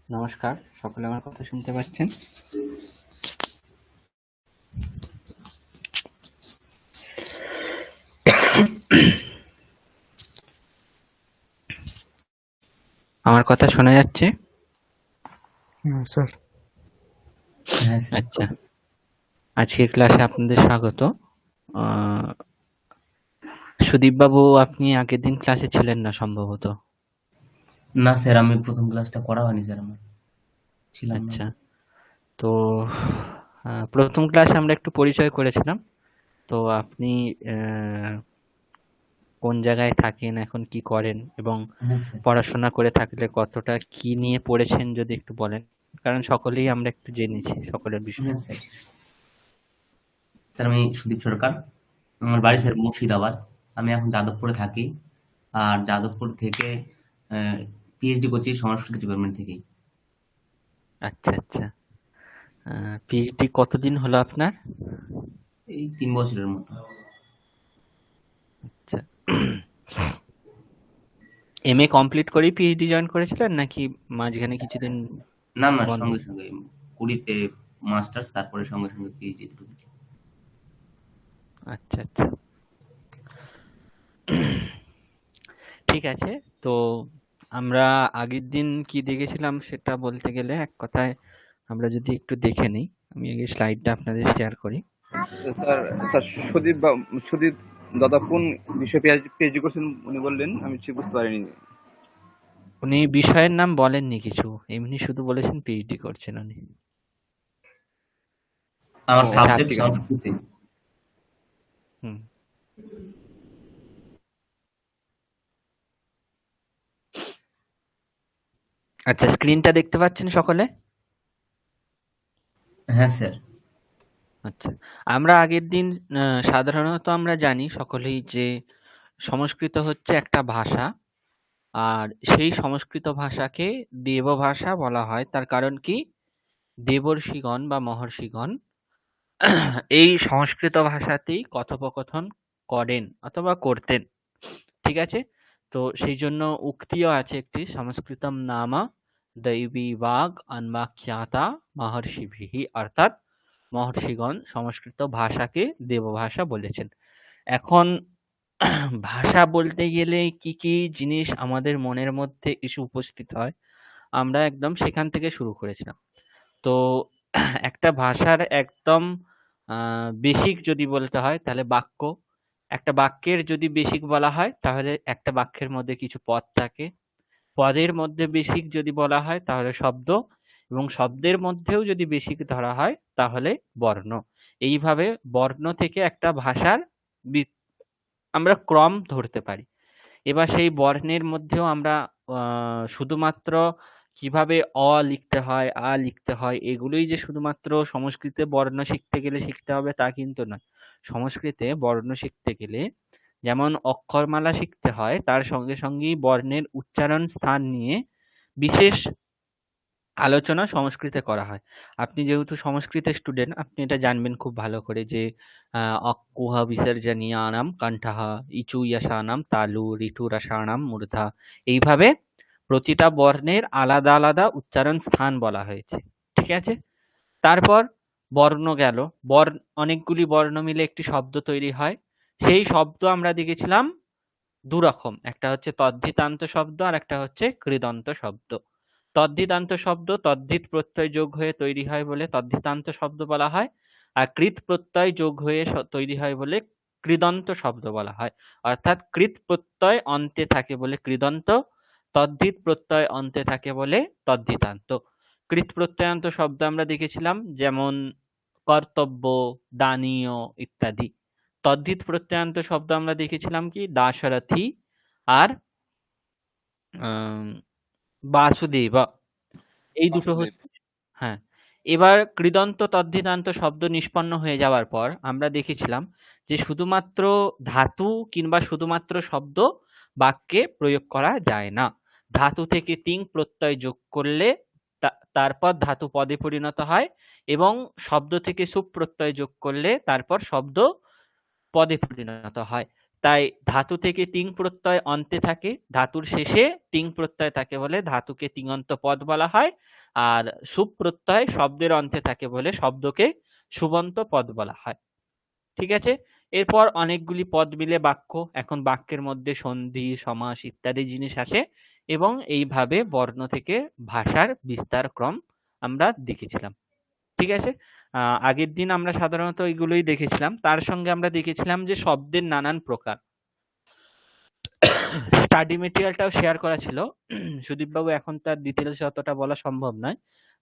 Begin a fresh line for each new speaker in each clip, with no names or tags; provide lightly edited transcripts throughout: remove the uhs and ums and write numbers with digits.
নমস্কার, সকলে আমার কথা শুনতে পাচ্ছেন? আমার কথা শোনা যাচ্ছে?
হ্যাঁ স্যার।
হ্যাঁ স্যার।
আচ্ছা, আজকের ক্লাসে আপনাদের স্বাগত। সুদীপ বাবু, আপনি আগের দিন ক্লাসে ছিলেন না সম্ভবত।
না স্যার, আমি প্রথম ক্লাসটা করা হয়নি স্যার, আমার ছিলাম না।
আচ্ছা, তো প্রথম ক্লাসে আমরা একটু পরিচয় করেছিলাম। তো আপনি কোন জায়গায় থাকেন, এখন কি করেন এবং
হ্যাঁ স্যার।
পড়াশোনা করে থাকলে কতটা কি নিয়ে পড়েছেন যদি একটু বলেন, কারণ সকলেই আমরা একটু জেনেছি সকলের বিষয়ে।
হ্যাঁ স্যার। স্যার, আমি সুদীপ সরকার। আমার বাড়ি স্যার মুর্শিদাবাদ। আমি এখন যাদবপুরে থাকি। আর যাদবপুর থেকে পিএইচডি করছি সংস্কৃত ডিপার্টমেন্ট থেকেই।
আচ্ছা আচ্ছা, পিএইচডি কতদিন হলো আপনার?
এই 3 বছরের মতো।
আচ্ছা, এমএ কমপ্লিট করেই পিএইচডি জয়েন করেছিলেন নাকি মাঝখানে কিছুদিন
না না,
বন্ধ?
সঙ্গে সঙ্গে 20-তে মাস্টার্স, তারপরে সঙ্গে সঙ্গে পিএইচডি ঢুকেছি।
আচ্ছা আচ্ছা, ঠিক আছে। তো আমরা আগের দিন কি দেখেছিলাম সেটা বলতে গেলে এক কথায় আমরা যদি একটু দেখে নিই, আমি আগে স্লাইডটা আপনাদের শেয়ার করি।
স্যার স্যার সুদীপ দাদা কোন বিষয়ে পিএইচডি করছেন উনি বললেন, আমি ঠিক বুঝতে পারিনি।
উনি বিষয়ের নাম বলেননি কিছু, এমনি শুধু বলেছেন পিএইচডি করছেন উনি।
আমার
ও আচ্ছা,
সাবজেক্ট
ঠিক আছে।
সংস্কৃতি।
হুম, আচ্ছা, স্ক্রিনটা দেখতে পাচ্ছেন সকলে?
হ্যাঁ স্যার।
আচ্ছা, আমরা আগের দিন সাধারণত আমরা জানি সকলেই যে সংস্কৃত হচ্ছে একটা ভাষা, আর সেই সংস্কৃত ভাষাকে দেবভাষা বলা হয়। তার কারণ কি? দেবর্ষিগণ বা মহর্ষিগণ এই সংস্কৃত ভাষাতেই কথোপকথন করেন অথবা করতেন। ঠিক আছে? তো সেই জন্য উক্তিও আছে একটি, সংস্কৃতম নামা দৈবী বাগ অন্বাখ্যাতা মহর্ষিভিঃ, অর্থাৎ মহর্ষিগণ সংস্কৃত ভাষাকে দেবভাষা বলেছেন। এখন ভাষা বলতে গেলে কি কি জিনিস আমাদের মনের মধ্যে এসে উপস্থিত হয়, আমরা একদম সেখান থেকে শুরু করেছিলাম। তো একটা ভাষার একদম বেসিক যদি বলতে হয় তাহলে বাক্য। একটা বাক্যের যদি বেসিক বলা হয় তাহলে একটা বাক্যের মধ্যে কিছু পদ থাকে। পদের মধ্যে বেসিক যদি বলা হয় তাহলে শব্দ, এবং শব্দের মধ্যেও যদি বেসিক ধরা হয় তাহলে বর্ণ। এইভাবে বর্ণ থেকে একটা ভাষার আমরা ক্রম ধরতে পারি। এবার সেই বর্ণের মধ্যেও আমরা শুধুমাত্র কিভাবে অ লিখতে হয়, আ লিখতে হয়, এগুলোই যে শুধুমাত্র সংস্কৃতে বর্ণ শিখতে গেলে শিখতে হবে তা কিন্তু নয়। সংস্কৃতে বর্ণ শিখতে গেলে যেমন অক্ষরমালা শিখতে হয়, তার সঙ্গে সঙ্গেই বর্ণের উচ্চারণ স্থান নিয়ে বিশেষ আলোচনা সংস্কৃতে করা হয়। আপনি যেহেতু সংস্কৃতের স্টুডেন্ট, আপনি এটা জানবেন খুব ভালো করে যে অক্কুহ বিসর্জনীয়ানাম কণ্ঠঃ ইচু ইয়াসানাম তালু ঋতু রসানাম মূর্ধা, এইভাবে প্রতিটা বর্ণের আলাদা আলাদা উচ্চারণ স্থান বলা হয়েছে। ঠিক আছে? তারপর বর্ণ গেল। অনেকগুলি বর্ণ মিলে একটি শব্দ তৈরি হয়। সেই শব্দ আমরা দেখেছিলাম দুরকম, একটা হচ্ছে তদ্ধিতান্ত শব্দ আর একটা হচ্ছে কৃদন্ত শব্দ। তদ্ধিতান্ত শব্দ তদ্ধিত প্রত্যয় যোগ হয়ে তৈরি হয় বলে তদ্ধিতান্ত শব্দ বলা হয়, আর কৃত প্রত্যয় যোগ হয়ে তৈরি হয় বলে কৃদন্ত শব্দ বলা হয়। অর্থাৎ কৃত প্রত্যয় অন্তে থাকে বলে কৃদন্ত, তদ্ধিত প্রত্যয় অন্তে থাকে বলে তদ্ধিতান্ত। কৃত প্রত্যয়ান্ত শব্দ আমরা দেখেছিলাম যেমন কর্তব্য, দানীয় ইত্যাদি। তদ্ধিত প্রত্যয়ান্ত শব্দ আমরা দেখেছিলাম কি দাশরথী আর বাসুদেব, এই দুটো
বাসুদেব।
হচ্ছে। হ্যাঁ, এবার কৃদন্ত তদ্ধিতান্ত শব্দ নিষ্পন্ন হয়ে যাওয়ার পর আমরা দেখেছিলাম যে শুধুমাত্র ধাতু কিংবা শুধুমাত্র শব্দ বাক্যে প্রয়োগ করা যায় না। ধাতু থেকে তিং প্রত্যয় যোগ করলে তারপর ধাতু পদে পরিণত হয়, এবং শব্দ থেকে সুপ প্রত্যয় যোগ করলে তারপর শব্দ পদে পরিণত হয়। তাই ধাতু থেকে তিং প্রত্যয় অন্তে থাকে, ধাতুর শেষে তিং প্রত্যয় থাকে বলে ধাতুকে তিঙন্ত পদ বলা হয়, আর সুপ প্রত্যয় শব্দের অন্তে থাকে বলে শব্দকে সুবন্ত পদ বলা হয়। ঠিক আছে? এরপর অনেকগুলি পদ মিলে বাক্য। এখন বাক্যের মধ্যে সন্ধি, সমাস ইত্যাদি জিনিস আসে এবং এইভাবে বর্ণ থেকে ভাষার বিস্তার ক্রম আমরা দেখেছিলাম। ঠিক আছে? আগের দিন আমরা সাধারণত এগুলোই দেখেছিলাম। তার সঙ্গে আমরা দেখেছিলাম যে শব্দের নানান প্রকার। স্টাডি মেটেরিয়ালটাও শেয়ার করা ছিল। সুদীপবাবু এখন তার ডিটেলস অতটা বলা সম্ভব নয়।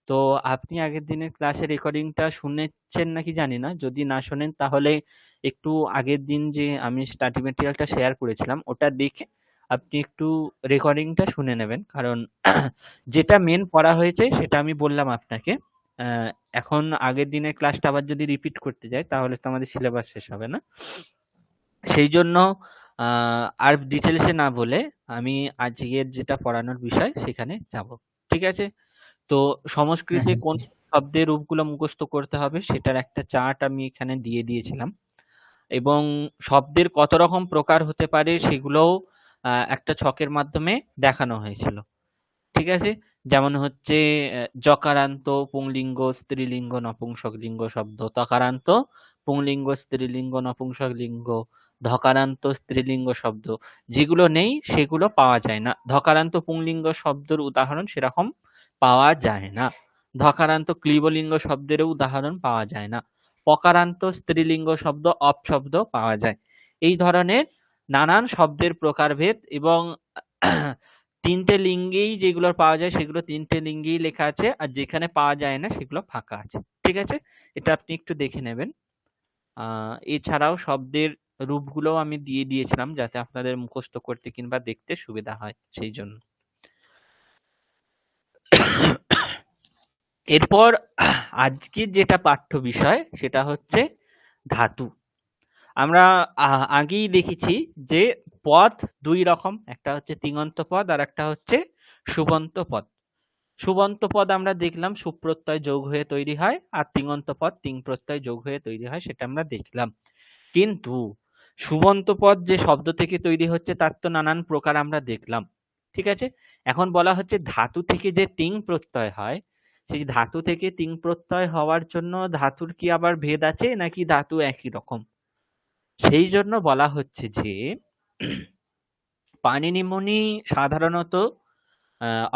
তো আপনি আগের দিনের ক্লাসের রেকর্ডিংটা শুনেছেন নাকি জানি না। যদি না শোনেন তাহলে একটু আগের দিন যে আমি স্টাডি মেটেরিয়ালটা শেয়ার করেছিলাম ওটা দেখে আপনি একটু রেকর্ডিংটা শুনে নেবেন। কারণ যেটা মেন পড়া হয়েছে সেটা আমি বললাম আপনাকে। এখন আগের দিনের ক্লাসটা আবার যদি রিপিট করতে যাই তাহলে তো আমাদের সিলেবাস শেষ হবে না। সেই জন্য আর ডিটেলসে না বলে আমি আজকের যেটা পড়ানোর বিষয় সেখানে যাব। ঠিক আছে? তো সংস্কৃতে
হ্যাঁ
কোন
স্যার।
শব্দের রূপগুলো মুখস্থ করতে হবে সেটার একটা চার্ট আমি এখানে দিয়ে দিয়েছিলাম এবং শব্দের কত রকম প্রকার হতে পারে সেগুলোও একটা ছকের মাধ্যমে দেখানো হয়েছিল। ঠিক আছে? যেমন হচ্ছে যকারান্ত পুংলিঙ্গ স্ত্রীলিঙ্গ নপুংসকলিঙ্গ শব্দ, তকারান্ত পুংলিঙ্গ স্ত্রীলিঙ্গ নপুংসকলিঙ্গ, ধকারান্ত স্ত্রীলিঙ্গ শব্দ। যেগুলো নেই সেগুলো পাওয়া যায় না। ধকারান্ত পুংলিঙ্গ শব্দের উদাহরণ সেরকম পাওয়া যায় না। ধকারান্ত ক্লীবলিঙ্গ শব্দেরও উদাহরণ পাওয়া যায় না। পকারান্ত স্ত্রীলিঙ্গ শব্দ অপশব্দ পাওয়া যায়। এই ধরনের নানান শব্দের প্রকারভেদ এবং তিনটে লিঙ্গেই যেগুলো পাওয়া যায় সেগুলো তিনটে লিঙ্গেই লেখা আছে আর যেখানে পাওয়া যায় না সেগুলো ফাঁকা আছে। ঠিক আছে? এটা আপনি একটু দেখে নেবেন। এছাড়াও শব্দের রূপগুলোও আমি দিয়ে দিয়েছিলাম যাতে আপনাদের মুখস্থ করতে কিংবা দেখতে সুবিধা হয় সেই জন্য। এরপর আজকের যেটা পাঠ্য বিষয় সেটা হচ্ছে ধাতু। আমরা আগেই দেখেছি যে পদ দুই রকম, একটা হচ্ছে তিঙন্ত পদ আর একটা হচ্ছে সুবন্ত পদ। সুবন্ত পদ আমরা দেখলাম সুপ্রত্যয় যোগ হয়ে তৈরি হয় আর তিঙন্ত পদ তিং প্রত্যয় যোগ হয়ে তৈরি হয় সেটা আমরা দেখলাম। কিন্তু সুবন্ত পদ যে শব্দ থেকে তৈরি হচ্ছে তার তো নানান প্রকার আমরা দেখলাম। ঠিক আছে? এখন বলা হচ্ছে ধাতু থেকে যে তিং প্রত্যয় হয় সেই ধাতু থেকে তিং প্রত্যয় হওয়ার জন্য ধাতুর কি আবার ভেদ আছে নাকি ধাতু একই রকম? সেই জন্য বলা হচ্ছে যে পাণিনি মুনি সাধারণত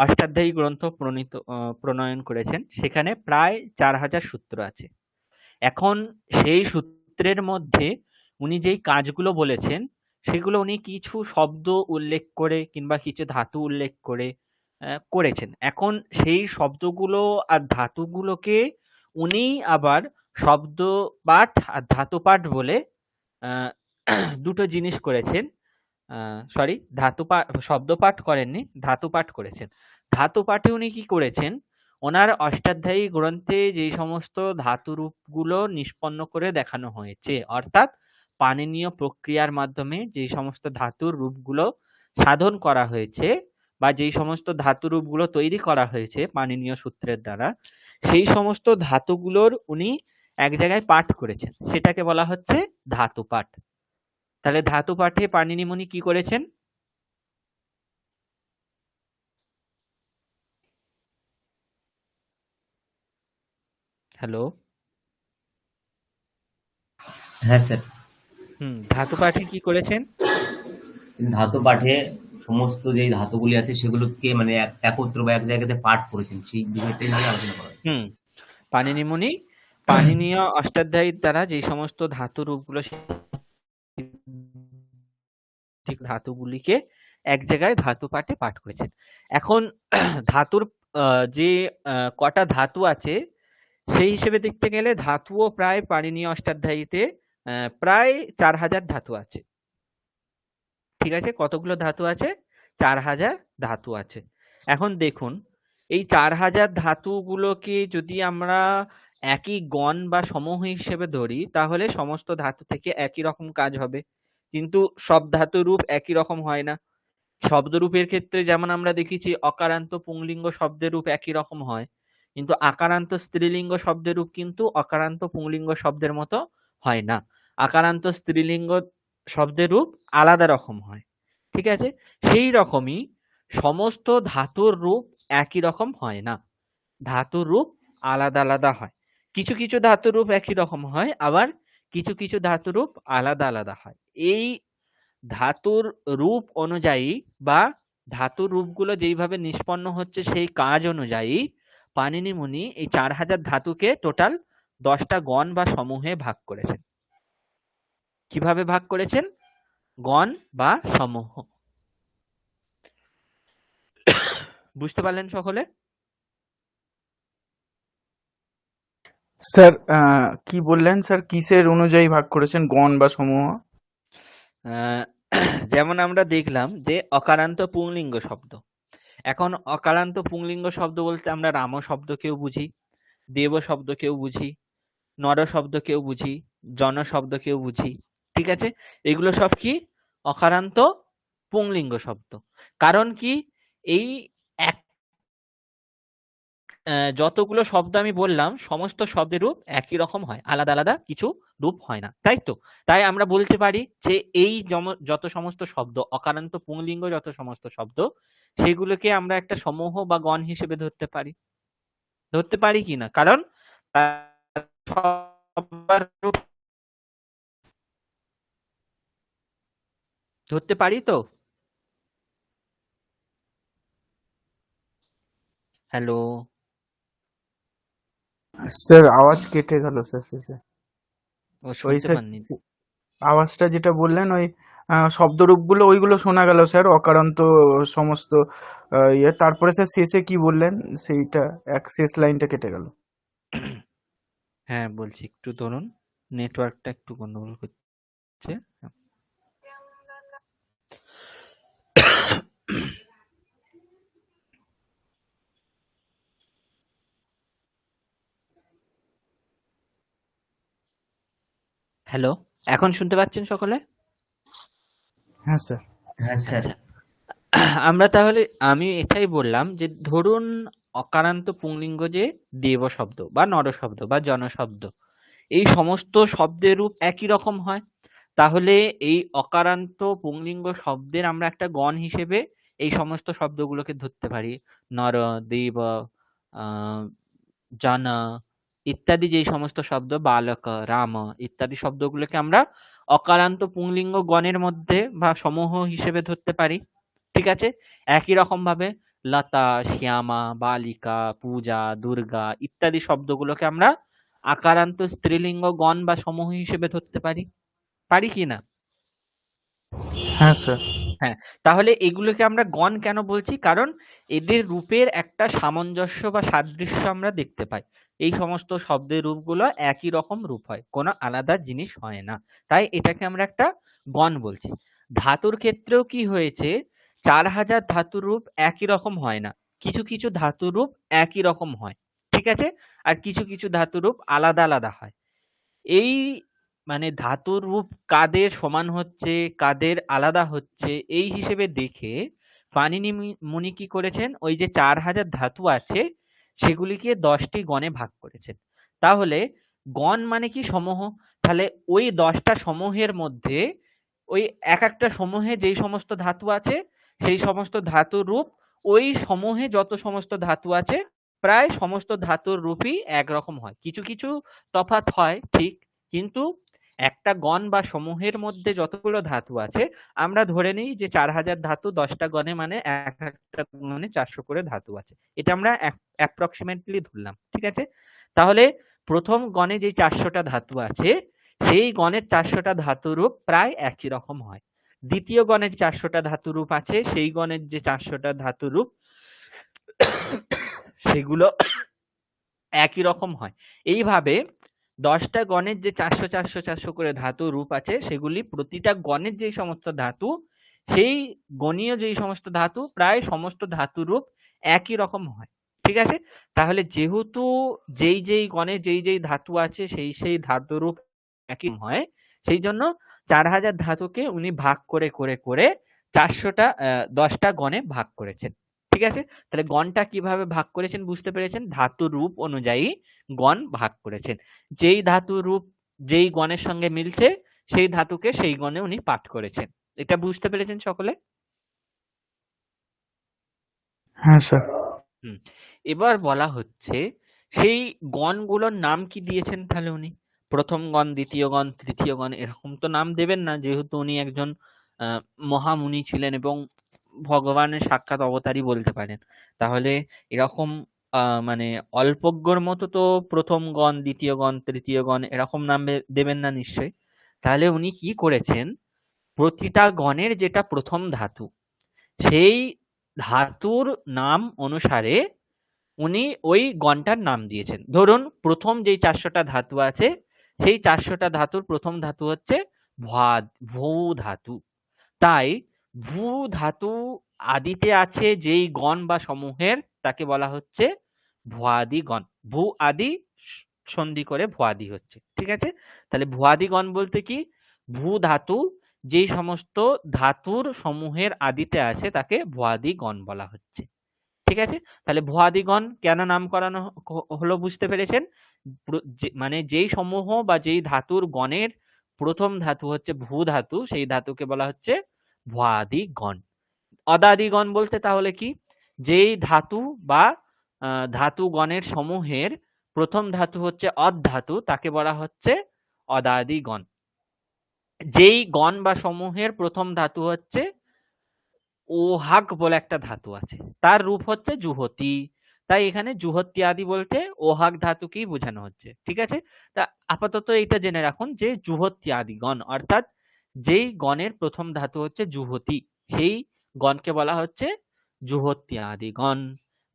অষ্টাধ্যায়ী গ্রন্থ প্রণয়ন করেছেন। সেখানে প্রায় 4000 সূত্র আছে। এখন সেই সূত্রের মধ্যে উনি যেই কাজগুলো বলেছেন সেগুলো উনি কিছু শব্দ উল্লেখ করে কিংবা কিছু ধাতু উল্লেখ করে করেছেন। এখন সেই শব্দগুলো আর ধাতুগুলোকে উনি আবার শব্দ পাঠ আর ধাতু পাঠ বলে আহ, দুটো জিনিস করেছেন। সরি, শব্দ পাঠ করেননি, ধাতু পাঠ করেছেন। ধাতু পাঠে উনি কি করেছেন, ওনার অষ্টাধ্যায়ী গ্রন্থে যে সমস্ত ধাতু রূপগুলো নিষ্পন্ন করে দেখানো হয়েছে, অর্থাৎ পাণিনীয় প্রক্রিয়ার মাধ্যমে যে সমস্ত ধাতুর রূপগুলো সাধন করা হয়েছে বা যেই সমস্ত ধাতু রূপগুলো তৈরি করা হয়েছে পাণিনীয় সূত্রের দ্বারা, সেই সমস্ত ধাতুগুলোর উনি এক জায়গায় পাঠ করেছেন, সেটাকে বলা হচ্ছে ধাতু পাঠ। তাহলে ধাতু পাঠে পাণিনি মুনি কি করেছেন? হ্যালো।
হ্যাঁ স্যার।
ধাতু পাঠে কি করেছেন?
ধাতু পাঠে সমস্ত যেই ধাতুগুলি আছে সেগুলোকে মানে একত্র বা এক জায়গাতে পাঠ করেছেন, সেই বিষয়টাই নিয়ে আলোচনা করা হয়।
পাণিনি মুনি পাণিনীয় অষ্টাধ্যায়ীর দ্বারা যে সমস্ত ধাতু রূপগুলো ধাতুগুলিকে এক জায়গায় ধাতু পাঠে পাঠ করেছেন। এখন ধাতুর যে কটা ধাতু আছে সেই হিসেবে দেখতে গেলে ধাতুও প্রায় পাণিনীয় অষ্টাধ্যায়ীতে প্রায় 4000 ধাতু আছে। ঠিক আছে? কতগুলো ধাতু আছে? 4000 ধাতু আছে। এখন দেখুন এই 4000 ধাতুগুলোকে যদি আমরা একই গণ বা সমূহ হিসেবে ধরি তাহলে সমস্ত ধাতু থেকে একই রকম কাজ হবে, কিন্তু সব ধাতু রূপ একই রকম হয় না। শব্দরূপের ক্ষেত্রে যেমন আমরা দেখেছি অকারান্ত পুংলিঙ্গ শব্দের রূপ একই রকম হয়, কিন্তু আকারান্ত স্ত্রীলিঙ্গ শব্দের রূপ কিন্তু অকারান্ত পুংলিঙ্গ শব্দের মতো হয় না। আকারান্ত স্ত্রীলিঙ্গ শব্দের রূপ আলাদা রকম হয়। ঠিক আছে? সেই রকমই সমস্ত ধাতুর রূপ একই রকম হয় না। ধাতুর রূপ আলাদা আলাদা হয়। কিছু কিছু ধাতুর রূপ একই রকম হয়, আবার কিছু কিছু ধাতুর রূপ আলাদা আলাদা হয়। এই ধাতুর রূপ অনুযায়ী বা ধাতুর রূপগুলো যেইভাবে নিষ্পন্ন হচ্ছে সেই কাজ অনুযায়ী পাণিনি মুনি এই 4000 ধাতুকে টোটাল 10টা গণ বা সমূহে ভাগ করেছেন। কিভাবে ভাগ করেছেন? গণ বা সমূহ। বুঝতে পারলেন সকলে?
স্যার কি বললেন স্যার, কিসের অনুযায়ী ভাগ করেছেন গণ বা সমূহ?
যেমন আমরা দেখলাম যে অকারান্ত পুংলিঙ্গ শব্দ। এখন অকারান্ত পুংলিঙ্গ শব্দ বলতে আমরা রাম শব্দকেও বুঝি, দেব শব্দকেও বুঝি, নর শব্দকেও বুঝি, জন শব্দকেও বুঝি। ঠিক আছে, এগুলো সব কি? অকারান্ত পুংলিঙ্গ শব্দ। কারণ কি? এই এক যতগুলো শব্দ আমি বললাম সমস্ত শব্দের রূপ একই রকম হয়, আলাদা আলাদা কিছু রূপ হয় না, তাই তো? তাই আমরা বলতে পারি যে এই যত সমস্ত শব্দ অকারান্ত পুংলিঙ্গ, যত সমস্ত শব্দ, সেগুলোকে আমরা একটা সমূহ বা গণ হিসেবে ধরতে পারি কিনা? কারণ সবার রূপ ধরতে পারি তো? হ্যালো,
স্যার আওয়াজ কেটে গেল স্যার শেষে।
ও
ওই
শুনতে
স্যার
পাননি?
আওয়াজটা যেটা বললেন ওই শব্দরূপগুলো ওইগুলো শোনা গেল স্যার, অকারান্ত সমস্ত ইয়ে। তারপরে স্যার শেষে কি বললেন সেইটা শেষ লাইনটা কেটে গেল।
হ্যাঁ বলছি, একটু ধরুন, নেটওয়ার্কটা একটু গন্ডগোল করছে। হ্যালো, এখন শুনতে পাচ্ছেন সকলে?
হ্যাঁ স্যার।
হ্যাঁ স্যার।
আচ্ছা, আমরা তাহলে আমি এটাই বললাম যে ধরুন অকারান্ত পুংলিঙ্গ যে দেব শব্দ বা নর শব্দ বা জন শব্দ, এই সমস্ত শব্দের রূপ একই রকম হয়। তাহলে এই অকারান্ত পুংলিঙ্গ শব্দের আমরা একটা গণ হিসেবে এই সমস্ত শব্দগুলোকে ধরতে পারি। নর, দেব, আহ জন ইত্যাদি যেই সমস্ত শব্দ, বালক, রাম ইত্যাদি শব্দগুলোকে আমরা অকারান্ত পুংলিঙ্গ গণের মধ্যে বা সমূহ হিসেবে ধরতে পারি। ঠিক আছে, একই রকম ভাবে লতা, শ্যামা, বালিকা, পূজা, দুর্গা ইত্যাদি শব্দগুলোকে আমরা আকারান্ত স্ত্রীলিঙ্গ গণ বা সমূহ হিসেবে ধরতে পারি কি না?
হ্যাঁ স্যার।
হ্যাঁ, তাহলে এগুলোকে আমরা গণ কেন বলছি? কারণ এদের রূপের একটা সামঞ্জস্য বা সাদৃশ্য আমরা দেখতে পাই। এই সমস্ত শব্দের রূপগুলো একই রকম রূপ হয়, কোনো আলাদা জিনিস হয় না, তাই এটাকে আমরা একটা গণ বলছি। ধাতুর ক্ষেত্রেও কি হয়েছে, 4000 ধাতুর রূপ একই রকম হয় না, কিছু কিছু ধাতুর রূপ একই রকম হয়। ঠিক আছে, আর কিছু কিছু ধাতুর রূপ আলাদা আলাদা হয়। এই মানে ধাতুর রূপ কাদের সমান হচ্ছে, কাদের আলাদা হচ্ছে, এই হিসেবে দেখে পাণিনি মুনি কি করেছেন, ওই যে 4000 ধাতু আছে সেগুলিকে 10টি গণে ভাগ করেছেন। তাহলে গণ মানে কি? সমূহ। তাহলে ওই 10টা সমূহের মধ্যে ওই এক একটা সমূহে যেই সমস্ত ধাতু আছে সেই সমস্ত ধাতুর রূপ, ওই সমূহে যত সমস্ত ধাতু আছে প্রায় সমস্ত ধাতুর রূপই একরকম হয়। কিছু কিছু তফাৎ হয় ঠিক, কিন্তু একটা গণ বা সমূহের মধ্যে যতগুলো ধাতু আছে আমরা ধরে নিই যে 4000 ধাতু 10টা গণে, মানে এক একটা গণে 400 করে ধাতু আছে। এটা আমরা অ্যাপ্রক্সিমেটলি ধরলাম। ঠিক আছে, তাহলে প্রথম গণে যে 400টা ধাতু আছে সেই গণের 400টা ধাতুরূপ প্রায় একই রকম হয়। দ্বিতীয় গণের 400টা ধাতুরূপ আছে, সেই গণের যে 400টা ধাতুরূপ সেগুলো একই রকম হয়। এইভাবে 10টা গণের যে 400 400 400 করে ধাতু রূপ আছে সেগুলি প্রতিটা গণের যে সমস্ত ধাতু, সেই গণীয় যেই সমস্ত ধাতু প্রায় সমস্ত ধাতু রূপ একই রকম হয়। ঠিক আছে, তাহলে যেহেতু যেই যেই গণে যেই যেই ধাতু আছে সেই সেই ধাতু রূপ একই হয়, সেই জন্য 4000 ধাতুকে উনি ভাগ করে করে করে 10টা গণে ভাগ করেছেন। ঠিক আছে, তাহলে গণটা কিভাবে ভাগ করেছেন বুঝতে পেরেছেন? ধাতু রূপ অনুযায়ী গণ ভাগ করেছেন। যেই ধাতু রূপ যেই গণের সঙ্গে মিলছে সেই ধাতুকে সেই গণে উনি পাঠ করেছেন। এটা বুঝতে পেরেছেন সকলে?
হ্যাঁ স্যার।
হুম, এবার বলা হচ্ছে সেই গণগুলোর নাম কি দিয়েছেন তাহলে উনি? প্রথম গণ, দ্বিতীয় গণ, তৃতীয় গণ এরকম তো নাম দেবেন না, যেহেতু উনি একজন মহামুনি ছিলেন এবং ভগবানের সাক্ষাৎ অবতারই বলতে পারেন। তাহলে এরকম মানে অল্পজ্ঞর মতো তো প্রথম গণ, দ্বিতীয় গণ, তৃতীয় গণ এরকম নাম দেবেন না নিশ্চয়ই। তাহলে উনি কি করেছেন, প্রতিটা গণের যেটা প্রথম ধাতু, সেই ধাতুর নাম অনুসারে উনি ওই গণটার নাম দিয়েছেন। ধরুন প্রথম যেই 400টা ধাতু আছে, সেই 400টা ধাতুর প্রথম ধাতু হচ্ছে ভূ ধাতু। তাই ভূ ধাতু আদিতে আছে যেই গণ বা সমূহের, তাকে বলা হচ্ছে ভুয়াদি গণ। ভূ আদি সন্ধি করে ভুয়াদি হচ্ছে, ঠিক আছে? তাহলে ভুয়াদি গণ বলতে কি, ভূ ধাতু যেই সমস্ত ধাতুর সমূহের আদিতে আছে তাকে ভুয়াদি গণ বলা হচ্ছে, ঠিক আছে? তাহলে ভুয়াদি গণ কেন নাম করানো হলো বুঝতে পেরেছেন? মানে যেই সমূহ বা যেই ধাতুর গণের প্রথম ধাতু হচ্ছে ভূ ধাতু, সেই ধাতুকে বলা হচ্ছে ভুয়াদি গণ। অদাদি গণ বলতে তাহলে কি, যেই ধাতু বা ধাতু গণের সমূহের প্রথম ধাতু হচ্ছে অদ ধাতু, তাকে বলা হচ্ছে অদাদি গণ। যেই গণ বা সমূহের প্রথম ধাতু হচ্ছে ওহাগ বলে একটা ধাতু আছে, তার রূপ হচ্ছে জুহতি। তাই এখানে জুহতি আদি বলতে ওহাগ ধাতুকেই বোঝানো হচ্ছে, ঠিক আছে? তা আপাতত এটা জেনে রাখুন যে জুহতি আদি গণ, অর্থাৎ যেই গণের প্রথম ধাতু হচ্ছে জুহতি, সেই গণকে বলা হচ্ছে জুহতি আদি গণ।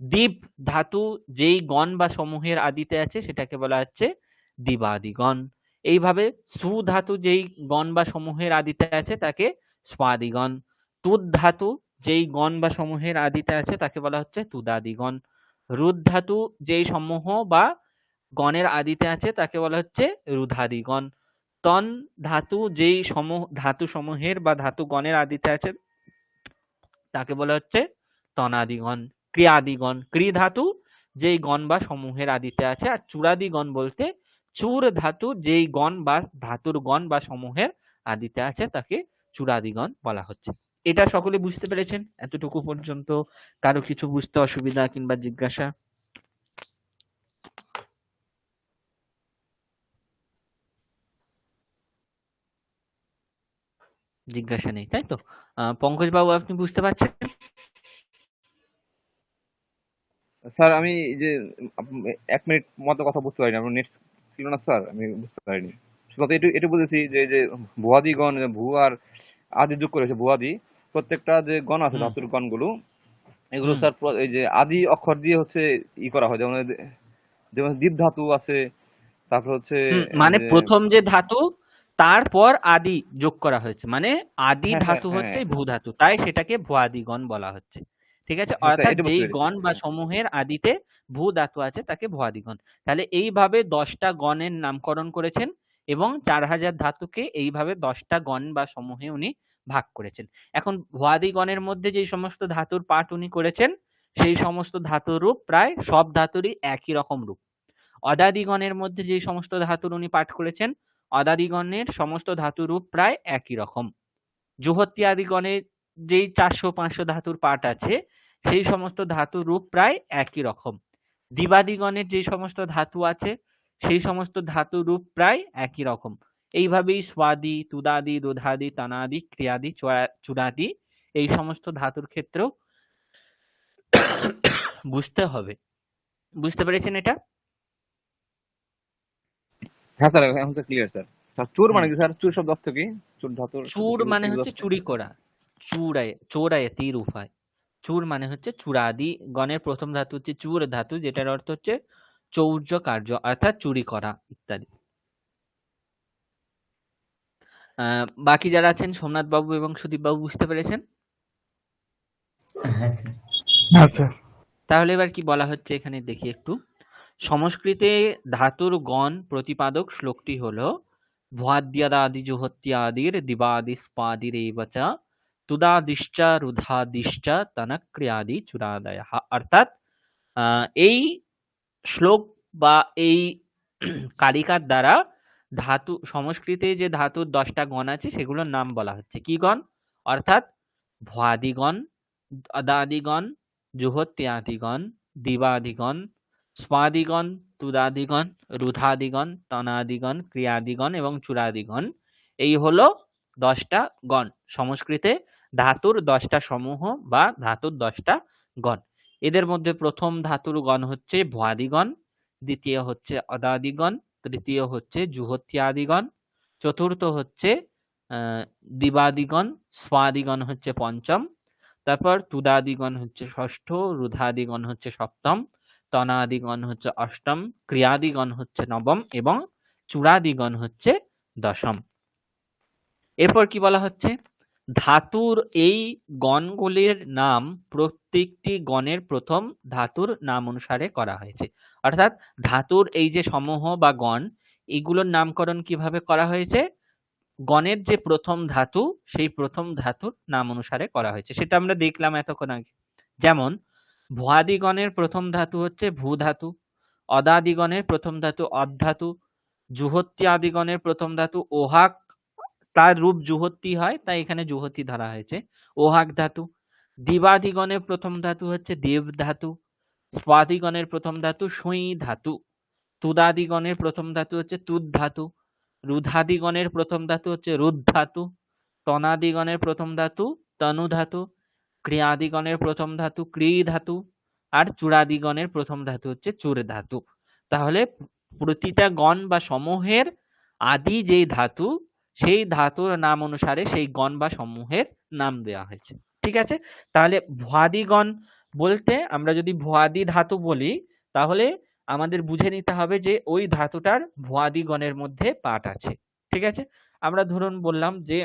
দ্বীপ ধাতু যেই গণ বা সমূহের আদিতে আছে সেটাকে বলা হচ্ছে দ্বিবাদি গণ। এইভাবে সু ধাতু যেই গণ বা সমূহের আদিতে আছে তাকে স্বাদি গণ। তুদ ধাতু যেই গণ বা সমূহের আদিতে আছে তাকে বলা হচ্ছে তুদাদি গণ। রুদ ধাতু যেই সমূহ বা গণের আদিতে আছে তাকে বলা হচ্ছে রুধাদি গণ। তন ধাতু যেই ধাতু সমূহের বা ধাতু গণের আদিতে আছে তাকে বলা হচ্ছে তনাদিগণ। ক্রিয়াদিগণ, ক্রি ধাতু যেই গণ বা সমূহের আদিতে আছে। আর চূড়াদিগণ বলতে চূর ধাতু যেই গণ বা ধাতুর গণ বা সমূহের আদিতে আছে তাকে চূড়াদিগণ বলা হচ্ছে। এটা সকলে বুঝতে পেরেছেন এতটুকু পর্যন্ত? কারো কিছু বুঝতে অসুবিধা কিংবা জিজ্ঞাসা? জিজ্ঞাসা নেই, তাই তো? পঙ্কজ বাবু, আপনি বুঝতে পারছেন?
স্যার আমি এই যে 1 মিনিট মতো কথা বুঝতে পারিনি, আমার নেট ছিল না স্যার, আমি বুঝতে পারিনি। শুধু এটা বুঝেছি যে এই যে ভুয়াদিগণ, ভূ আর আদি যোগ করেছে ভুয়াদি, প্রত্যেকটা যে গণ আছে
হুম
ধাতুর গণগুলো, এগুলো
হুম
স্যার এই যে আদি অক্ষর দিয়ে হচ্ছে করা হয়, যেমন যেমন দীপ ধাতু আছে, তারপর হচ্ছে
মানে
যে
প্রথম যে ধাতু তারপর আদি যোগ করা হয়েছে, মানে আদি
হ্যাঁ হ্যাঁ
ধাতু
হ্যাঁ
হচ্ছে ভূ ধাতু, তাই সেটাকে ভুয়াদি গণ বলা হচ্ছে, ঠিক আছে?
হ্যাঁ স্যার,
অর্থাৎ
এটা বুঝতে
যেই
পেরেছি।
গণ বা সমূহের আদিতে ভূ ধাতু আছে তাকে ভুয়াদি গণ। তাহলে এইভাবে 10টা গণের নামকরণ করেছেন এবং 4000 ধাতুকে এইভাবে 10টা গণ বা সমূহে উনি ভাগ করেছেন। এখন ভুয়াদি গণের মধ্যে যে সমস্ত ধাতুর পাঠ উনি করেছেন, সেই সমস্ত ধাতুর রূপ প্রায় সব ধাতুরই একই রকম রূপ। অদাদিগণের মধ্যে যে সমস্ত ধাতুর উনি পাঠ করেছেন, অদাদিগণের সমস্ত ধাতুর রূপ প্রায় একই রকম। জুহত্যাদিগণের যেই 400-500 ধাতুর পাঠ আছে, সেই সমস্ত ধাতুর রূপ প্রায় একই রকম। দ্বিবাদিগণের যে সমস্ত ধাতু আছে, সেই সমস্ত ধাতুর রূপ প্রায় একই রকম। এইভাবেই স্বাদি, তুদাদি, রোধাদি, তানাদি, ক্রিয়াদি, চূড়াদি এই সমস্ত ধাতুর ক্ষেত্রেও বুঝতে হবে। বুঝতে পেরেছেন এটা?
হ্যাঁ স্যার, এখন তো ক্লিয়ার স্যার। স্যার চোর মানে
হুম
কি স্যার? চোর শব্দ অর্থ কি? চোর ধাতুর সাথে
চুর
কি
মানে
কি
হচ্ছে
বোঝাচ্ছে?
চুরি করা। চোরায়তি রূপায়। চুর মানে হচ্ছে চূড়াদি গণের প্রথম ধাতু হচ্ছে চুর ধাতু, যেটার অর্থ হচ্ছে চৌর্য কার্য, অর্থাৎ চুরি করা ইত্যাদি। বাকি যারা আছেন সোমনাথ বাবু এবং সুদীপ বাবু বুঝতে পেরেছেন?
হ্যাঁ স্যার।
হ্যাঁ স্যার।
তাহলে এবার কি বলা হচ্ছে এখানে দেখি একটু। সংস্কৃতে ধাতুর গণ প্রতিপাদক শ্লোকটি হলো ভ্বাদ্যাদাদি জুহত্যাদির দিবাদি স্পাদির এবচ তুদাদিশ্চ রুধাদিশ্চ তনক্রিয়াদি চূড়াদয়ঃ। অর্থাৎ এই শ্লোক বা এই কারিকার দ্বারা ধাতু সংস্কৃতে যে ধাতুর 10টা গণ আছে সেগুলোর নাম বলা হচ্ছে। কি গণ? অর্থাৎ ভ্বাদিগণ, অদাদিগণ, জুহত্যাদিগণ, দিবাদিগণ, স্বাদিগণ, তুদাদিগণ, রুধাদিগণ, তনাদিগণ, ক্রিয়াদিগণ এবং চূড়াদিগণ। এই হলো 10টা গণ। সংস্কৃতে ধাতুর 10টা সমূহ বা ধাতুর 10টা গণ। এদের মধ্যে প্রথম ধাতুর গণ হচ্ছে ভুয়াদিগণ, দ্বিতীয় হচ্ছে অদাদিগণ, তৃতীয় হচ্ছে জুহত্যাদিগণ, চতুর্থ হচ্ছে দিবাদিগণ, স্বাদিগণ হচ্ছে পঞ্চম, তারপর তুদাদিগণ হচ্ছে ষষ্ঠ, রুধাদিগণ হচ্ছে সপ্তম, তনাদিগণ হচ্ছে অষ্টম, ক্রিয়াদিগণ হচ্ছে নবম এবং চূড়াদিগণ হচ্ছে দশম। এরপর কি বলা হচ্ছে, ধাতুর এই গণগুলির নাম প্রত্যেকটি গণের প্রথম ধাতুর নাম অনুসারে করা হয়েছে। অর্থাৎ ধাতুর এই যে সমূহ বা গণ, এগুলোর নামকরণ কিভাবে করা হয়েছে, গণের যে প্রথম ধাতু সেই প্রথম ধাতুর নাম অনুসারে করা হয়েছে, সেটা আমরা দেখলাম এতক্ষণ আগে। যেমন ভুয়াদিগণের প্রথম ধাতু হচ্ছে ভূ ধাতু, অদাদিগণের প্রথম ধাতু অধাতু, জুহত্যাদিগণের প্রথম ধাতু ওহাক, তার রূপ জুহত্যি হয় তাই এখানে জুহতি ধরা হয়েছে, ওহাক ধাতু। দিবাদিগণের প্রথম ধাতু হচ্ছে দেব ধাতু, স্বাদিগণের প্রথম ধাতু সুই ধাতু, তুদাদিগণের প্রথম ধাতু হচ্ছে তুদ ধাতু, রুধাদিগণের প্রথম ধাতু হচ্ছে রুদ ধাতু, তনাদিগণের প্রথম ধাতু তনু ধাতু, ক্রিয়াদিগণের প্রথম ধাতু ক্রি ধাতু, আর চূড়াদিগণের প্রথম ধাতু হচ্ছে চূর ধাতু। তাহলে প্রতিটা গণ বা সমূহের আদি যেই ধাতু সেই ধাতুর নাম অনুসারে সেই গণ বা সমূহের নাম দেওয়া হয়েছে। ঠিক আছে, তাহলে ভুয়াদিগণ বলতে আমরা যদি ভুয়াদি ধাতু বলি তাহলে আমাদের বুঝে নিতে হবে যে ওই ধাতুটার ভুয়াদিগণের মধ্যে পাঠ আছে। ঠিক আছে, আমরা ধরুন বললাম যে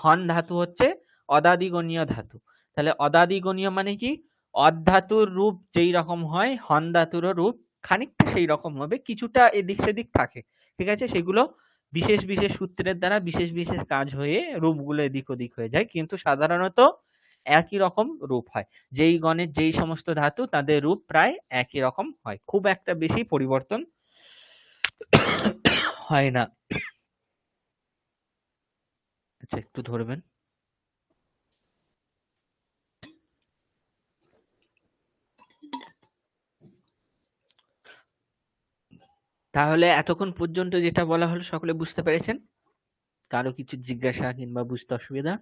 হন ধাতু হচ্ছে অদাদিগণীয় ধাতু, তাহলে অদাদিগণীয় মানে কি, অধাতুর রূপ যেই রকম হয় হন ধাতুরও রূপ খানিকটা সেই রকম হবে, কিছুটা এদিক সেদিক থাকে। ঠিক আছে, সেগুলো বিশেষ বিশেষ সূত্রের দ্বারা বিশেষ বিশেষ কাজ হয়ে রূপগুলো এদিক ওদিক হয়ে যায়, কিন্তু সাধারণত একই রকম রূপ হয়। যেই গণের যেই সমস্ত ধাতু তাদের রূপ প্রায় একই রকম হয়, খুব একটা বেশি পরিবর্তন হয় না। আচ্ছা, একটু ধরবেন। তাহলে এতক্ষণ পর্যন্ত যেটা বলা হলো সকলে বুঝতে পেরেছেন? কারো কিছু জিজ্ঞাসা কিংবা বুঝতে অসুবিধা?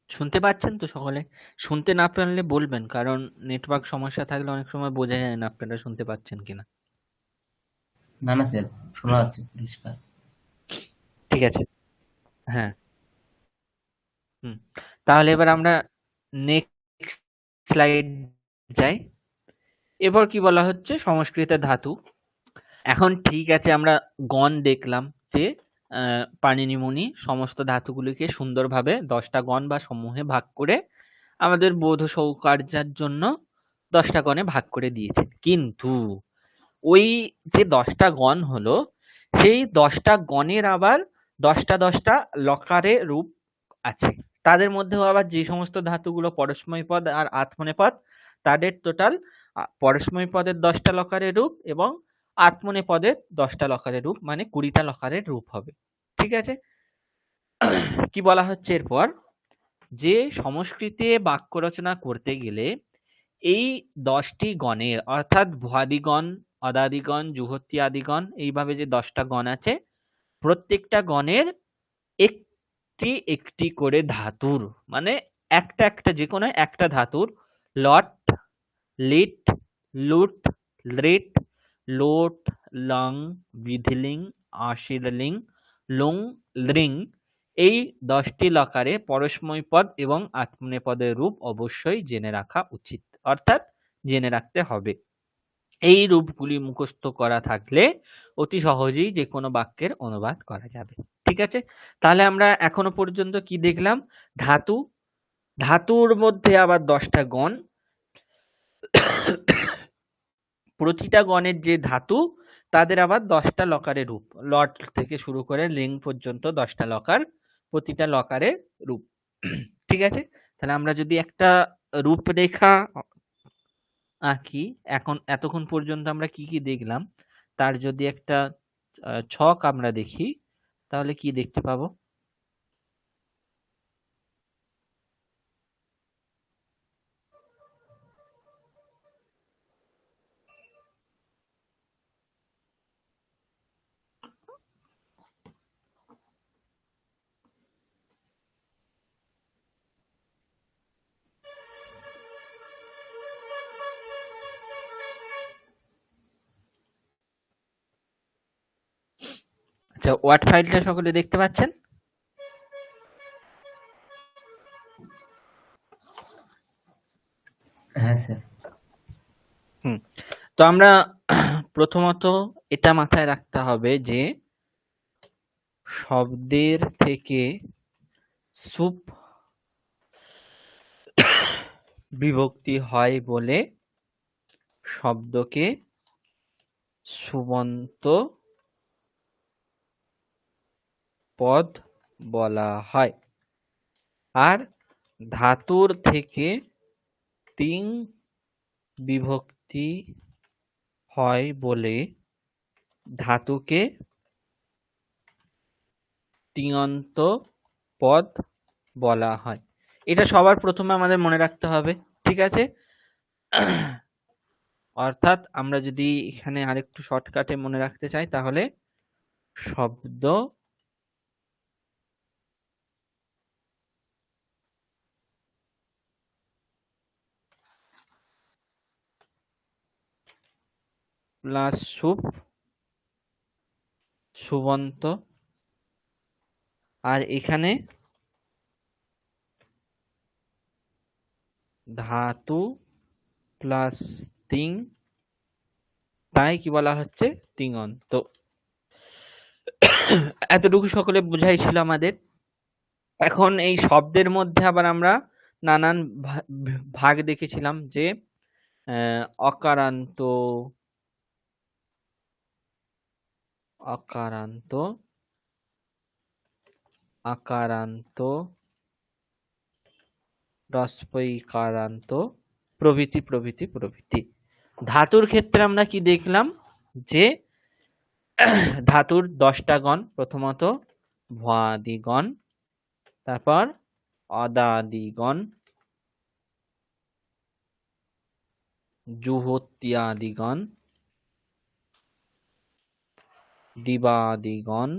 শুনতে পাচ্ছেন তো সকলে? শুনতে না পারলে বলবেন, কারণ নেটওয়ার্ক সমস্যা থাকলে অনেক সময় বোঝা যায় না আপনারা শুনতে পাচ্ছেন কিনা।
না না স্যার, শোনা যাচ্ছে পরিষ্কার।
ঠিক আছে, হ্যাঁ। তাহলে এবার আমরা নেক্সট স্লাইড যাই। এবার কি বলা হচ্ছে, সংস্কৃতে ধাতু। এখন ঠিক আছে, আমরা গণ দেখলাম যে পাণিনি মুনি সমস্ত ধাতুগুলিকে সুন্দরভাবে 10টা গণ বা সমূহে ভাগ করে আমাদের বোধ সৌকার্যের জন্য 10টা গণে ভাগ করে দিয়েছেন। কিন্তু ওই যে 10টা গণ হলো, সেই 10টা গণের আবার 10টা লকারে রূপ আছে। তাদের মধ্যেও আবার যে সমস্ত ধাতুগুলো পরস্ময় পদ আর আত্মনেপদ, তাদের টোটাল পরস্ময় পদের 10টা লকারের রূপ এবং আত্মনেপদের 10টা লকারের রূপ, মানে 20টা লকারের রূপ হবে। ঠিক আছে, কি বলা হচ্ছে এরপর, যে সংস্কৃতে বাক্য রচনা করতে গেলে এই 10টি গণের অর্থাৎ ভুয়াদিগণ, অদাদিগণ, জুহত্যাদিগণ, এইভাবে যে 10টা গণ আছে, প্রত্যেকটা গণের একটি একটি করে ধাতুর, মানে একটা একটা যে কোনো একটা ধাতুর লট, লিট, লুট, লিট, লোট, লং, বিধিলিং, আশিরলিং, লুং, লিং, এই 10টি লকারে পরস্ময় পদ এবং আত্মনেপদের রূপ অবশ্যই জেনে রাখা উচিত, অর্থাৎ জেনে রাখতে হবে। এই রূপগুলি মুখস্থ করা থাকলে অতি সহজেই যে কোনো বাক্যের অনুবাদ করা যাবে। ঠিক আছে, তাহলে আমরা এখনো পর্যন্ত কি দেখলাম, ধাতু, ধাতুর মধ্যে আবার 10টা গণ, প্রতিটা গণের যে ধাতু তাদের আবার 10টা লকারে রূপ, লট থেকে শুরু করে লিং পর্যন্ত 10টা লকার, প্রতিটা লকারে রূপ। ঠিক আছে, তাহলে আমরা যদি একটা রূপরেখা আঁকি, এখন এতক্ষণ পর্যন্ত আমরা কি কি দেখলাম তার যদি একটা ছক আমরা দেখি তাহলে কি দেখতে পাবো। আচ্ছা, ওয়ার্ড ফাইলটা সকলে দেখতে পাচ্ছেন?
হ্যাঁ স্যার।
হুম। তো আমরা প্রথমত এটা মাথায় রাখতে হবে যে শব্দের থেকে সুপ বিভক্তি হয় বলে শব্দকে সুবন্ত পদ বলা হয়। আর ধাতুর থেকে তিং বিভক্তি হয় বলে ধাতুকে তিঙন্ত পদ বলা হয়। এটা সবার প্রথমে আমাদের মনে রাখতে হবে, ঠিক আছে? অর্থাৎ আমরা যদি এখানে আরেকটু শর্টকাটে মনে রাখতে চাই তাহলে শব্দ প্লাস সুপ সুবন্ত, আর এখানে ধাতু প্লাস তিং, তাই কি বলা হচ্ছে তিঙন্ত। এতটুকু সকলে বুঝাইছিল আমাদের। এখন এই শব্দের মধ্যে আবার আমরা নানান ভাগ দেখেছিলাম যে অকারান্ত, অকারান্ত, আকারান্ত, রস্বইকারান্ত প্রভৃতি প্রভৃতি প্রভৃতি। ধাতুর ক্ষেত্রে আমরা কি দেখলাম যে ধাতুর 10টা গণ, প্রথমত ভুয়াদিগণ, তারপর অদাদিগণ, জুহত্যাদিগণ, দিবাদিগণ,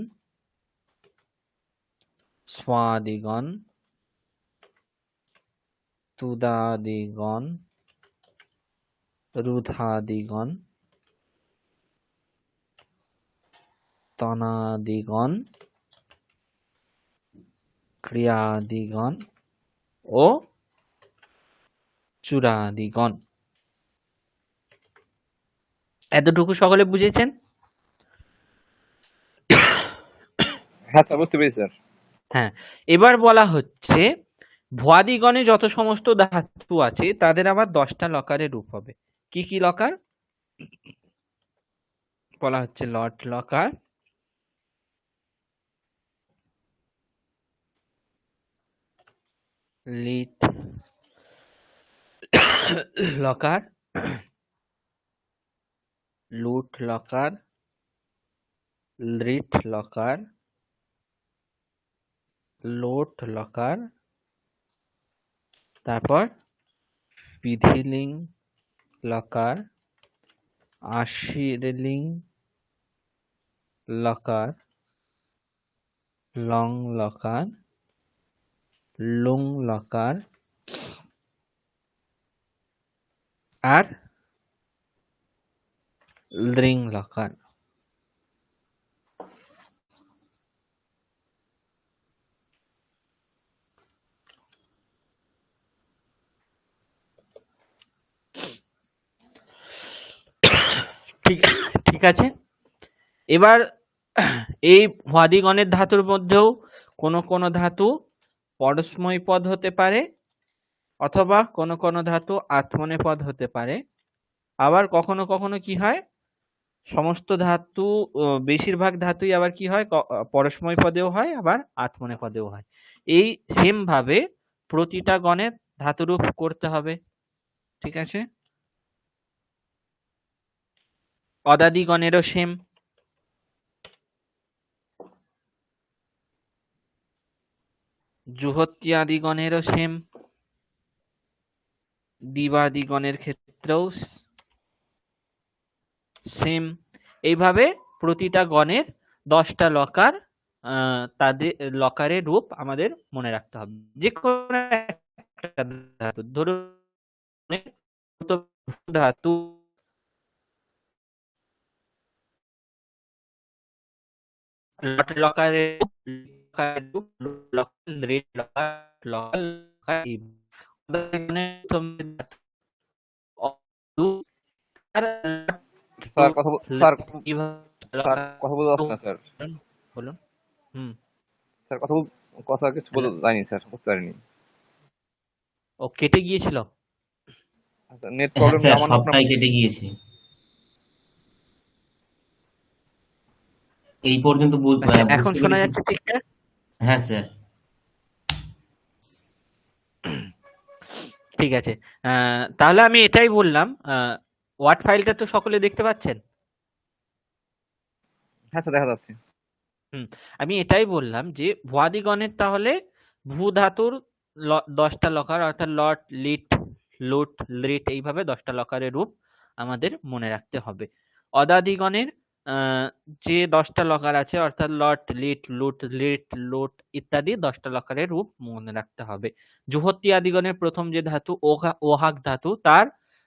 স্বাদিগণ, তুদাদিগণ, রুধাদিগণ, তনাদিগণ, ক্রিয়াদিগণ ও চূড়াদিগণ। এতটুকু সকলে বুঝেছেন?
হ্যাঁ স্যার, বুঝতে পেরেছি স্যার।
হ্যাঁ, এবার বলা হচ্ছে ভুয়াদিগণে যত সমস্ত ধাতু আছে তাদের আবার 10টা লকারের রূপ হবে। কি কি লকার? বলা হচ্ছে লট লকার, লিট লকার, লুট লকার, লিট লকার, লোট লকার, তারপর বিধিলিং লকার, আশিরলিং লকার, লং লকার, লুং লকার, আর লিং লকার। ঠিক ঠিক আছে। এবার এই ভুয়াদিগণের ধাতুর মধ্যেও কোন ধাতু পরস্ময় পদ হতে পারে, অথবা কোন ধাতু আত্মনেপদ হতে পারে। আবার কখনো কখনো কি হয়, সমস্ত ধাতু, বেশিরভাগ ধাতুই আবার কি হয়, পরস্ময় পদেও হয়, আবার আত্মনেপদেও হয়। এই সেম ভাবে প্রতিটা গণের ধাতুরূপ করতে হবে, ঠিক আছে? অদাদিগণেরও সেম, জুহত্যাদিগণেরও সেম, দিবাদিগণের ক্ষেত্রেও সেম। এইভাবে প্রতিটা গণের 10টা লকার, তাদের লকারের রূপ আমাদের মনে রাখতে হবে। যে কোনো একটা ধাতু, ধরুন ধাতু লট লকারের রূপ, লকারের রূপ, লুট locker, rate locker, locker, locker, এই মানে প্রথম ধাতু অ- আর
স্যার কথা স্যার
কিভাবে
স্যার
লকার
কথা বলতে পারছি না স্যার।
বলুন বলুন। হুম।
স্যার কথা কিছু বলতে যায়নি স্যার, বুঝতে পারিনি।
ও কেটে গিয়েছিল।
আচ্ছা, নেট
হ্যাঁ
প্রবলেম
স্যার,
আমার না আপনার?
সবটাই কেটে গিয়েছে। এই পর্যন্ত
আচ্ছা, এখন
বুঝতে
শোনা
পেরেছি।
যাচ্ছে ঠিকঠাক?
হ্যাঁ স্যার।
ঠিক আছে। তাহলে আমি এটাই বললাম, ওয়ার্ড ফাইলটা তো সকলে দেখতে পাচ্ছেন?
হ্যাঁ স্যার, দেখা যাচ্ছে।
হুম, আমি এটাই বললাম যে ভুয়াদিগণের তাহলে ভূ ধাতুর 10টা লকার, অর্থাৎ লট, লিট, লুট, লিট, এইভাবে 10টা লকারের রূপ আমাদের মনে রাখতে হবে। অদাদিগণের যে 10টা লকার আছে, অর্থাৎ লট, লিট, লুট ইত্যাদি 10টা লকারের রূপ মনে রাখতে হবে। জুহত্যি আদিগণের প্রথম যে ধাতু ওহাক ধাতু, তার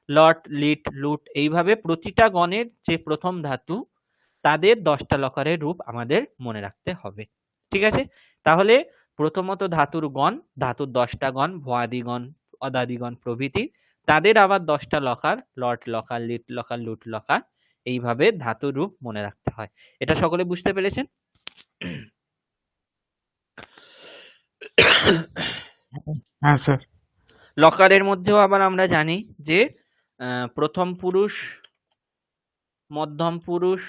লট, লিট, লুট, এইভাবে প্রতিটা গণের যে প্রথম ধাতু তাদের 10টা লকারের রূপ আমাদের মনে রাখতে হবে। ঠিক আছে? তাহলে প্রথমত ধাতুর গণ, ধাতুর 10টা গণ, ভুয়াদিগণ, অদাদিগণ প্রভৃতি, তাদের আবার 10টা লকার, লট লকার, লিট লকার, লুট লকার, এইভাবে ধাতুর রূপ মনে রাখতে হয়। এটা সকলে বুঝতে পেরেছেন?
হ্যাঁ স্যার।
লকারের মধ্যেও আবার আমরা জানি যে প্রথম পুরুষ, মধ্যম পুরুষ,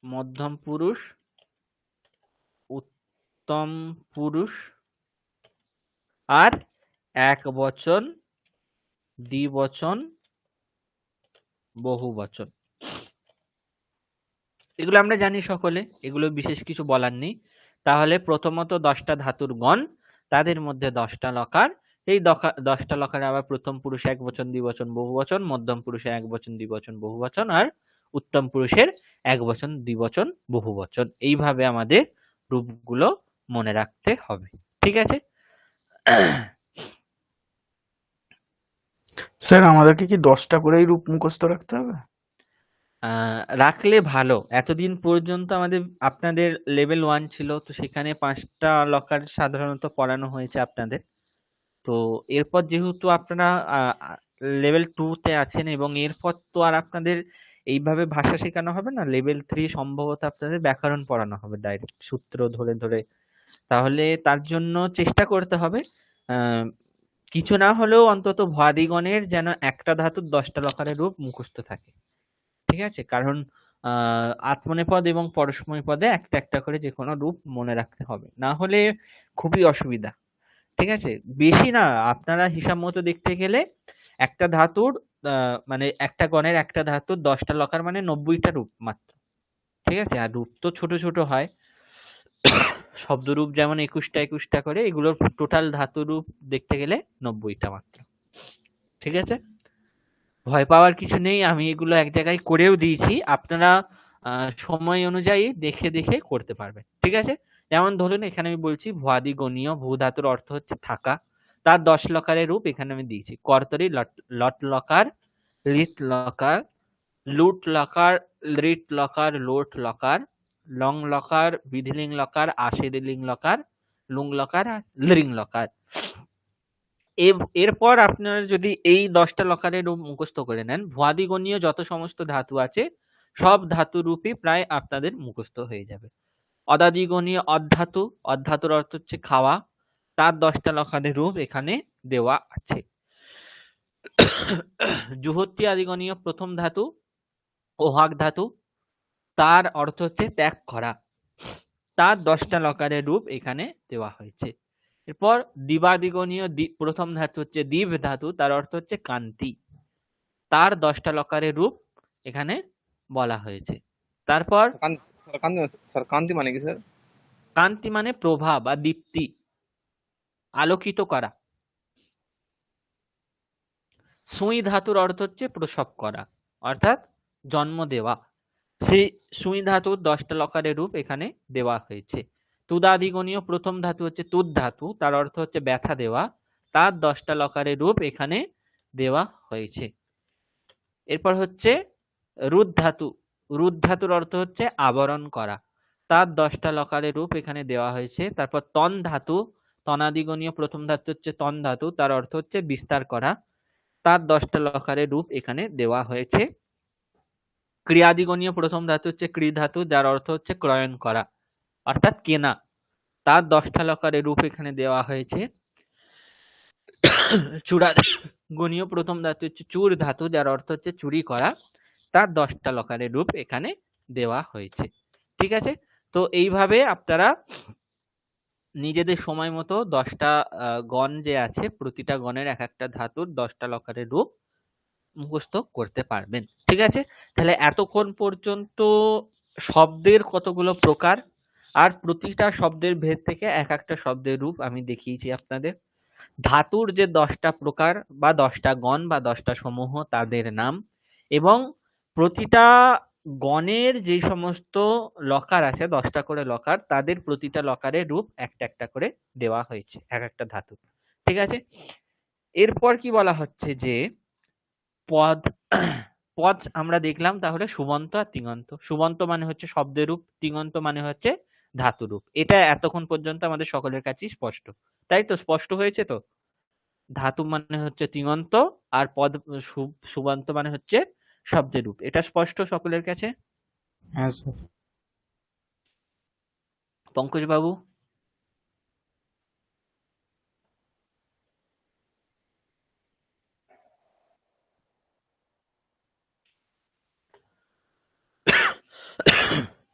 মধ্যম পুরুষ, উত্তম পুরুষ, আর একবচন, দ্বিবচন, বহুবচন। এগুলো আমরা জানি সকলে, এগুলো বিশেষ কিছু বলার নেই। তাহলে প্রথমত 10টা ধাতুর গণ, তাদের মধ্যে 10টা লকার, এই 10টা লকারে আবার প্রথম পুরুষে একবচন, দ্বিবচন, বহুবচন, মধ্যম পুরুষে একবচন, দ্বিবচন, বহুবচন, আর উত্তম পুরুষের একবচন, দ্বিবচন, বহুবচন, এইভাবে আমাদের রূপগুলো মনে রাখতে হবে। ঠিক আছে?
স্যার আমাদেরকে কি 10টা করেই রূপ মুখস্থ রাখতে হবে?
রাখলে ভালো। এতদিন পর্যন্ত আপনাদের লেভেল 1 ছিল, তো সেখানে 5টা লকার সাধারণত পড়ানো হয়েছে আপনাদের। তো এরপর যেহেতু আপনারা লেভেল 2 তে আছেন, এবং এরপর তো আর আপনাদের এইভাবে ভাষা শেখানো হবে না। লেভেল 3 সম্ভবত আপনাদের ব্যাকরণ পড়ানো হবে ডাইরেক্ট, সূত্র ধরে ধরে। তাহলে তার জন্য চেষ্টা করতে হবে কিছু না হলেও অন্তত ভুয়াদিগণের যেন একটা ধাতুর 10টা লকারের রূপ মুখস্থ থাকে। ঠিক আছে? কারণ আত্মনেপদ এবং পরস্মৈ পদে একটা একটা করে যে কোনো রূপ মনে রাখতে হবে, না হলে খুবই অসুবিধা। ঠিক আছে? বেশি না, আপনারা হিসাব মতো দেখতে গেলে একটা ধাতুর মানে একটা গণের একটা ধাতুর 10টা লকার মানে 90টা রূপ মাত্র। ঠিক আছে? আর রূপ তো ছোট ছোট হয়, শব্দরূপ যেমন 21টা করে, এগুলোর টোটাল ধাতু রূপ দেখতে গেলে 90টা মাত্র। ঠিক আছে? ভয় পাওয়ার কিছু নেই, আমি এগুলো এক জায়গায় করেও দিয়েছি, আপনারা সময় অনুযায়ী দেখে দেখে করতে পারবেন। ঠিক আছে? যেমন ধরুন এখানে আমি বলছি ভুয়াদি গণীয়, ভূ ধাতুর অর্থ হচ্ছে থাকা, তার 10 লকারের রূপ এখানে আমি দিয়েছি। করতরি, লট লকার, লিট লকার, লুট লকার, লিট লকার, লোট লকার, লং লকার, বিধিলিং লকার, আশিরিলিং লকার, লুং লকার, আর লিরিং লকার। এরপর আপনারা যদি এই 10টা লকারের রূপ মুখস্থ করে নেন, ভুয়াদিগণীয় যত সমস্ত ধাতু আছে সব ধাতু রূপই প্রায় আপনাদের মুখস্থ হয়ে যাবে। অদাদিগণীয় অধাতু, অধাতুর অর্থ হচ্ছে খাওয়া, তার 10টা লকারের রূপ এখানে দেওয়া আছে। জুহত্যি আদিগণীয় প্রথম ধাতু ওহাক ধাতু, তার অর্থ হচ্ছে ত্যাগ করা, তার 10টা লকারের রূপ এখানে দেওয়া হয়েছে। এরপর দিবাদিগণীয় প্রথম ধাতু হচ্ছে দিব ধাতু, তার অর্থ হচ্ছে কান্তি, তার 10টা লকারের রূপ এখানে বলা হয়েছে। তারপর
স্যার কান্তি মানে কি স্যার?
কান্তি মানে প্রভা বা দীপ্তি, আলোকিত করা। সুই ধাতুর অর্থ হচ্ছে প্রসব করা, অর্থাৎ জন্ম দেওয়া। সেই সুই ধাতুর 10টা লকারের রূপ এখানে দেওয়া হয়েছে। তুদাদিগণীয় প্রথম ধাতু হচ্ছে তুদ ধাতু, তার অর্থ হচ্ছে ব্যথা দেওয়া, তার 10টা লকারের রূপ এখানে দেওয়া হয়েছে। এরপর হচ্ছে রুদ ধাতু। রুদ ধাতুর অর্থ হচ্ছে আবরণ করা, তার 10টা লকারের রূপ এখানে দেওয়া হয়েছে। তারপর তন ধাতু, তনাদিগণীয় প্রথম ধাতু হচ্ছে তন ধাতু, তার অর্থ হচ্ছে বিস্তার করা, তার 10টা লকারের রূপ এখানে দেওয়া হয়েছে। ক্রিয়াদিগণীয় প্রথম ধাতু হচ্ছে ক্রি ধাতু, যার অর্থ হচ্ছে ক্রয়ণ করা অর্থাৎ কেনা, তার 10টা লকারের রূপ এখানে দেওয়া হয়েছে। চূড়াদিগণীয় প্রথম ধাতু হচ্ছে চূর ধাতু, যার অর্থ হচ্ছে চুরি করা, তার 10টা লকারের রূপ এখানে দেওয়া হয়েছে। ঠিক আছে, তো এইভাবে আপনারা নিজেদের সময় মতো 10টা গণ যে আছে, প্রতিটা গণের এক একটা ধাতুর 10টা লকারের রূপ মুখস্থ করতে পারবেন। ঠিক আছে, তাহলে এতক্ষণ পর্যন্ত শব্দের কতগুলো প্রকার আর প্রতিটা শব্দের ভেদ থেকে এক একটা শব্দের রূপ আমি দেখিয়েছি আপনাদের। ধাতুর যে 10টা প্রকার বা 10টা গণ বা 10টা সমূহ তাদের নাম, এবং প্রতিটা গণের যে সমস্ত লকার আছে 10টা করে লকার, তাদের প্রতিটা লকারের রূপ একটা একটা করে দেওয়া হয়েছে এক একটা ধাতু। ঠিক আছে, এরপর কি বলা হচ্ছে যে পদ। পদ আমরা দেখলাম তাহলে সুবন্ত আর তিঙন্ত। সুবন্ত মানে হচ্ছে শব্দের রূপ, তিঙন্ত মানে হচ্ছে ধাতু রূপ। এটা এতক্ষণ পর্যন্ত আমাদের সকলের কাছেই স্পষ্ট, তাই তো? স্পষ্ট হয়েছে তো? ধাতু মানে হচ্ছে তিঙন্ত আর পদ সুবন্ত মানে হচ্ছে শব্দের রূপ। এটা স্পষ্ট সকলের কাছে?
হ্যাঁ স্যার।
পঙ্কজ বাবু?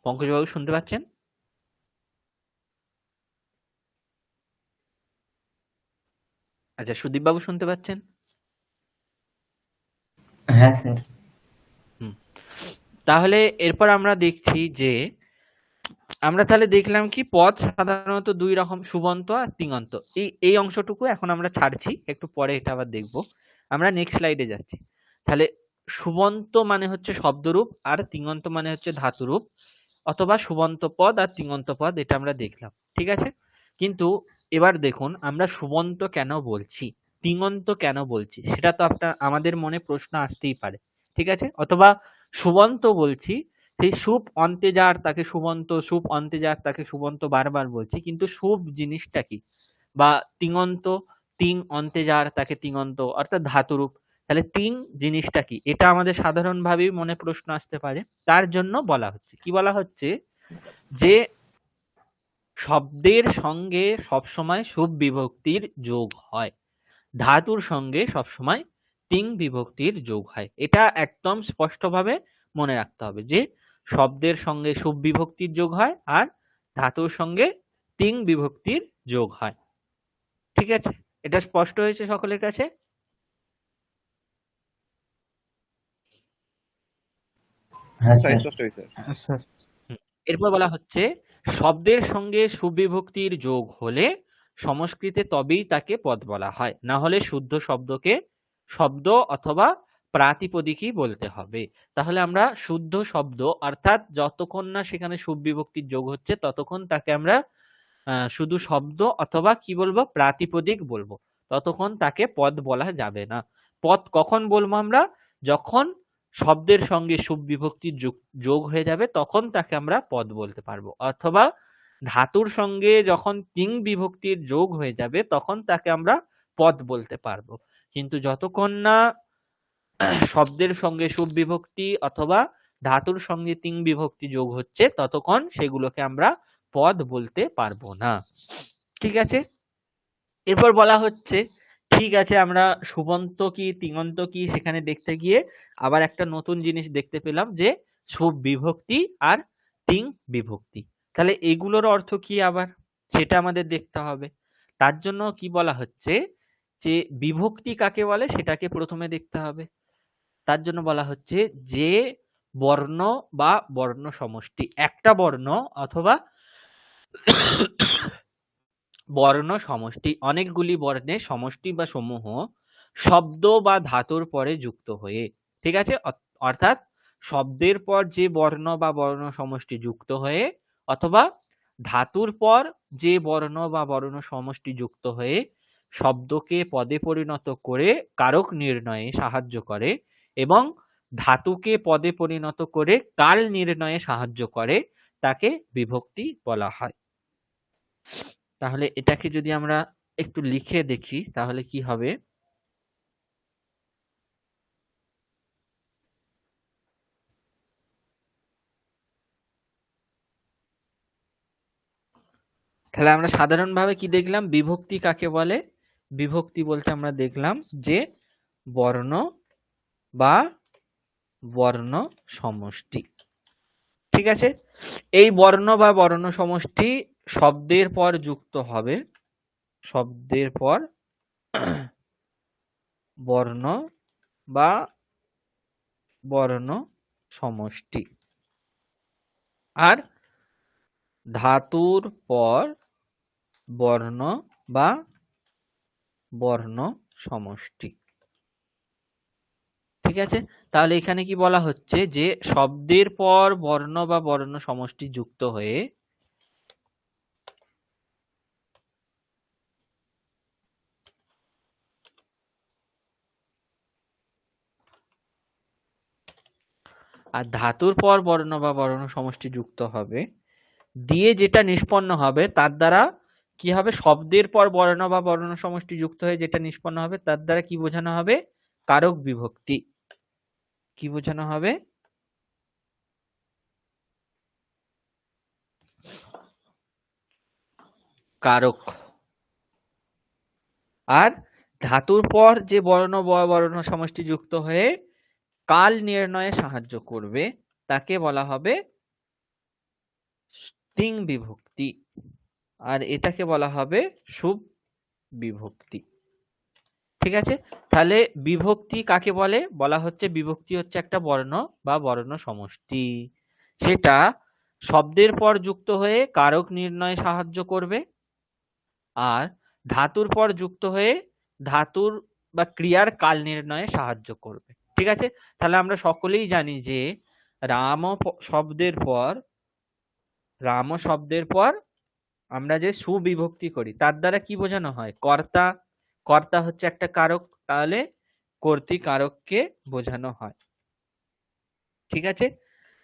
পঙ্কজ বাবু শুনতে পাচ্ছেন? আচ্ছা, সুদীপ বাবু শুনতে পাচ্ছেন?
হ্যাঁ স্যার।
হুম, তাহলে এরপর আমরা দেখছি যে আমরা তাহলে দেখলাম কি পদ সাধারণত দুই রকম, সুবন্ত আর তিঙন্ত। এই অংশটুকু এখন আমরা ছাড়ছি, একটু পরে এটা আবার দেখব। আমরা নেক্সট স্লাইডে যাচ্ছি। তাহলে সুবন্ত মানে হচ্ছে শব্দরূপ আর তিঙন্ত মানে হচ্ছে ধাতুরূপ, অথবা সুবন্ত পদ আর তিঙন্ত পদ, এটা আমরা দেখলাম। ঠিক আছে, কিন্তু এবার দেখুন আমরা সুবন্ত কেন বলছি, তিঙন্ত কেন বলছি, সেটা তো আমাদের মনে প্রশ্ন আসতেই পারে। ঠিক আছে, অথবা সুবন্ত বলছি, সেই সুপ অন্তে যার তাকে সুবন্ত, সুপ অন্তে যার তাকে সুবন্ত বারবার বলছি, কিন্তু সুপ জিনিসটা কি? বা তিঙন্ত, তিং অন্তে যার তাকে তিঙন্ত, অর্থাৎ ধাতুরূপ। তাহলে তিং জিনিসটা কি, এটা আমাদের সাধারণভাবেই মনে প্রশ্ন আসতে পারে। তার জন্য বলা হচ্ছে, কি বলা হচ্ছে, যে শব্দের সঙ্গে সবসময় সুপ বিভক্তির যোগ হয়, ধাতুর সঙ্গে সবসময় তিং বিভক্তির যোগ হয়। এটা একদম স্পষ্টভাবে মনে রাখতে হবে যে শব্দের সঙ্গে সুপ বিভক্তির যোগ হয় আর ধাতুর সঙ্গে তিং বিভক্তির যোগ হয়। ঠিক আছে, এটা স্পষ্ট হয়েছে সকলের কাছে?
হ্যাঁ
স্যার
স্যার।
স্পষ্ট হয়েছে।
হ্যাঁ স্যার।
এরপর বলা হচ্ছে শব্দের সঙ্গে সুবিভক্তির যোগ হলে সংস্কৃতে তবেই তাকে পদ বলা হয়, না হলে শুদ্ধ শব্দকে শব্দ অথবা প্রাতিপদিকই বলতে হবে। তাহলে আমরা শুদ্ধ শব্দ, অর্থাৎ যতক্ষণ না সেখানে সুবিভক্তির যোগ হচ্ছে ততক্ষণ তাকে আমরা শুধু শব্দ অথবা কি বলবো, প্রাতিপদিক বলবো, ততক্ষণ তাকে পদ বলা যাবে না। পদ কখন বলবো আমরা? যখন শব্দের সঙ্গে সুবিভক্তির যোগ হয়ে যাবে তখন তাকে আমরা পদ বলতে পারবো, অথবা ধাতুর সঙ্গে যখন তিং বিভক্তির যোগ হয়ে যাবে তখন তাকে আমরা পদ বলতে পারবো। কিন্তু যতক্ষণ না শব্দের সঙ্গে সুবিভক্তি অথবা ধাতুর সঙ্গে তিং বিভক্তি যোগ হচ্ছে ততক্ষণ সেগুলোকে আমরা পদ বলতে পারবো না। ঠিক আছে, এরপর বলা হচ্ছে, ঠিক আছে আমরা সুবন্ত কি তিঙন্ত কি সেখানে দেখতে গিয়ে আবার একটা নতুন জিনিস দেখতে পেলাম, যে সুব বিভক্তি আর তিং বিভক্তি। তাহলে এগুলোর অর্থ কি আবার, সেটা আমাদের দেখতে হবে। তার জন্য কি বলা হচ্ছে, যে বিভক্তি কাকে বলে সেটাকে প্রথমে দেখতে হবে। তার জন্য বলা হচ্ছে যে বর্ণ বা বর্ণ সমষ্টি, একটা বর্ণ অথবা বর্ণ সমষ্টি, অনেকগুলি বর্ণের সমষ্টি বা সমূহ শব্দ বা ধাতুর পরে যুক্ত হয়ে, ঠিক আছে, অর্থাৎ শব্দের পর যে বর্ণ বা বর্ণ সমষ্টি যুক্ত হয়ে, অথবা ধাতুর পর যে বর্ণ বা বর্ণ সমষ্টি যুক্ত হয়ে শব্দকে পদে পরিণত করে কারক নির্ণয়ে সাহায্য করে, এবং ধাতুকে পদে পরিণত করে কাল নির্ণয়ে সাহায্য করে তাকে বিভক্তি বলা হয়। তাহলে এটাকে যদি আমরা একটু লিখে দেখি তাহলে কি হবে? তাহলে আমরা সাধারণভাবে কি দেখলাম? বিভক্তি কাকে বলে? বিভক্তি বলতে আমরা দেখলাম যে বর্ণ বা বর্ণ সমষ্টি। ঠিক আছে? এই বর্ণ বা বর্ণ সমষ্টি শব্দের পর যুক্ত হবে, শব্দের পর বর্ণ বা বর্ণ সমষ্টি, আর ধাতুর পর বর্ণ বা বর্ণ সমষ্টি। ঠিক আছে? তাহলে এখানে কি বলা হচ্ছে যে শব্দের পর বর্ণ বা বর্ণ সমষ্টি যুক্ত হয়ে আর ধাতুর পর বর্ণ বা বর্ণ সমষ্টি যুক্ত হবে দিয়ে যেটা নিষ্পন্ন হবে তার দ্বারা কি হবে? শব্দের পর বর্ণ বা বর্ণ সমষ্টি যুক্ত হয়ে যেটা নিষ্পন্ন হবে তার দ্বারা কি বোঝানো হবে? কারক বিভক্তি। কি বোঝানো হবে? কারক। আর ধাতুর পর যে বর্ণ বা বর্ণ সমষ্টি যুক্ত হয়ে কাল নির্ণয়ে সাহায্য করবে তাকে বলা হবে তিং বিভক্তি, আর এটাকে বলা হবে শুভ বিভক্তি। ঠিক আছে? তাহলে বিভক্তি কাকে বলে? বলা হচ্ছে বিভক্তি হচ্ছে একটা বর্ণ বা বর্ণ সমষ্টি, সেটা শব্দের পর যুক্ত হয়ে কারক নির্ণয়ে সাহায্য করবে আর ধাতুর পর যুক্ত হয়ে ধাতুর বা ক্রিয়ার কাল নির্ণয়ে সাহায্য করবে। ঠিক আছে? তাহলে আমরা সকলেই জানি যে রাম শব্দের পর রাম শব্দের পর আমরা যে সুবিভক্তি করি তার দ্বারা কি বোঝানো হয়? কর্তা। কর্তা হচ্ছে একটা কারক, তাহলে কর্তৃকারককে বোঝানো হয়। ঠিক আছে?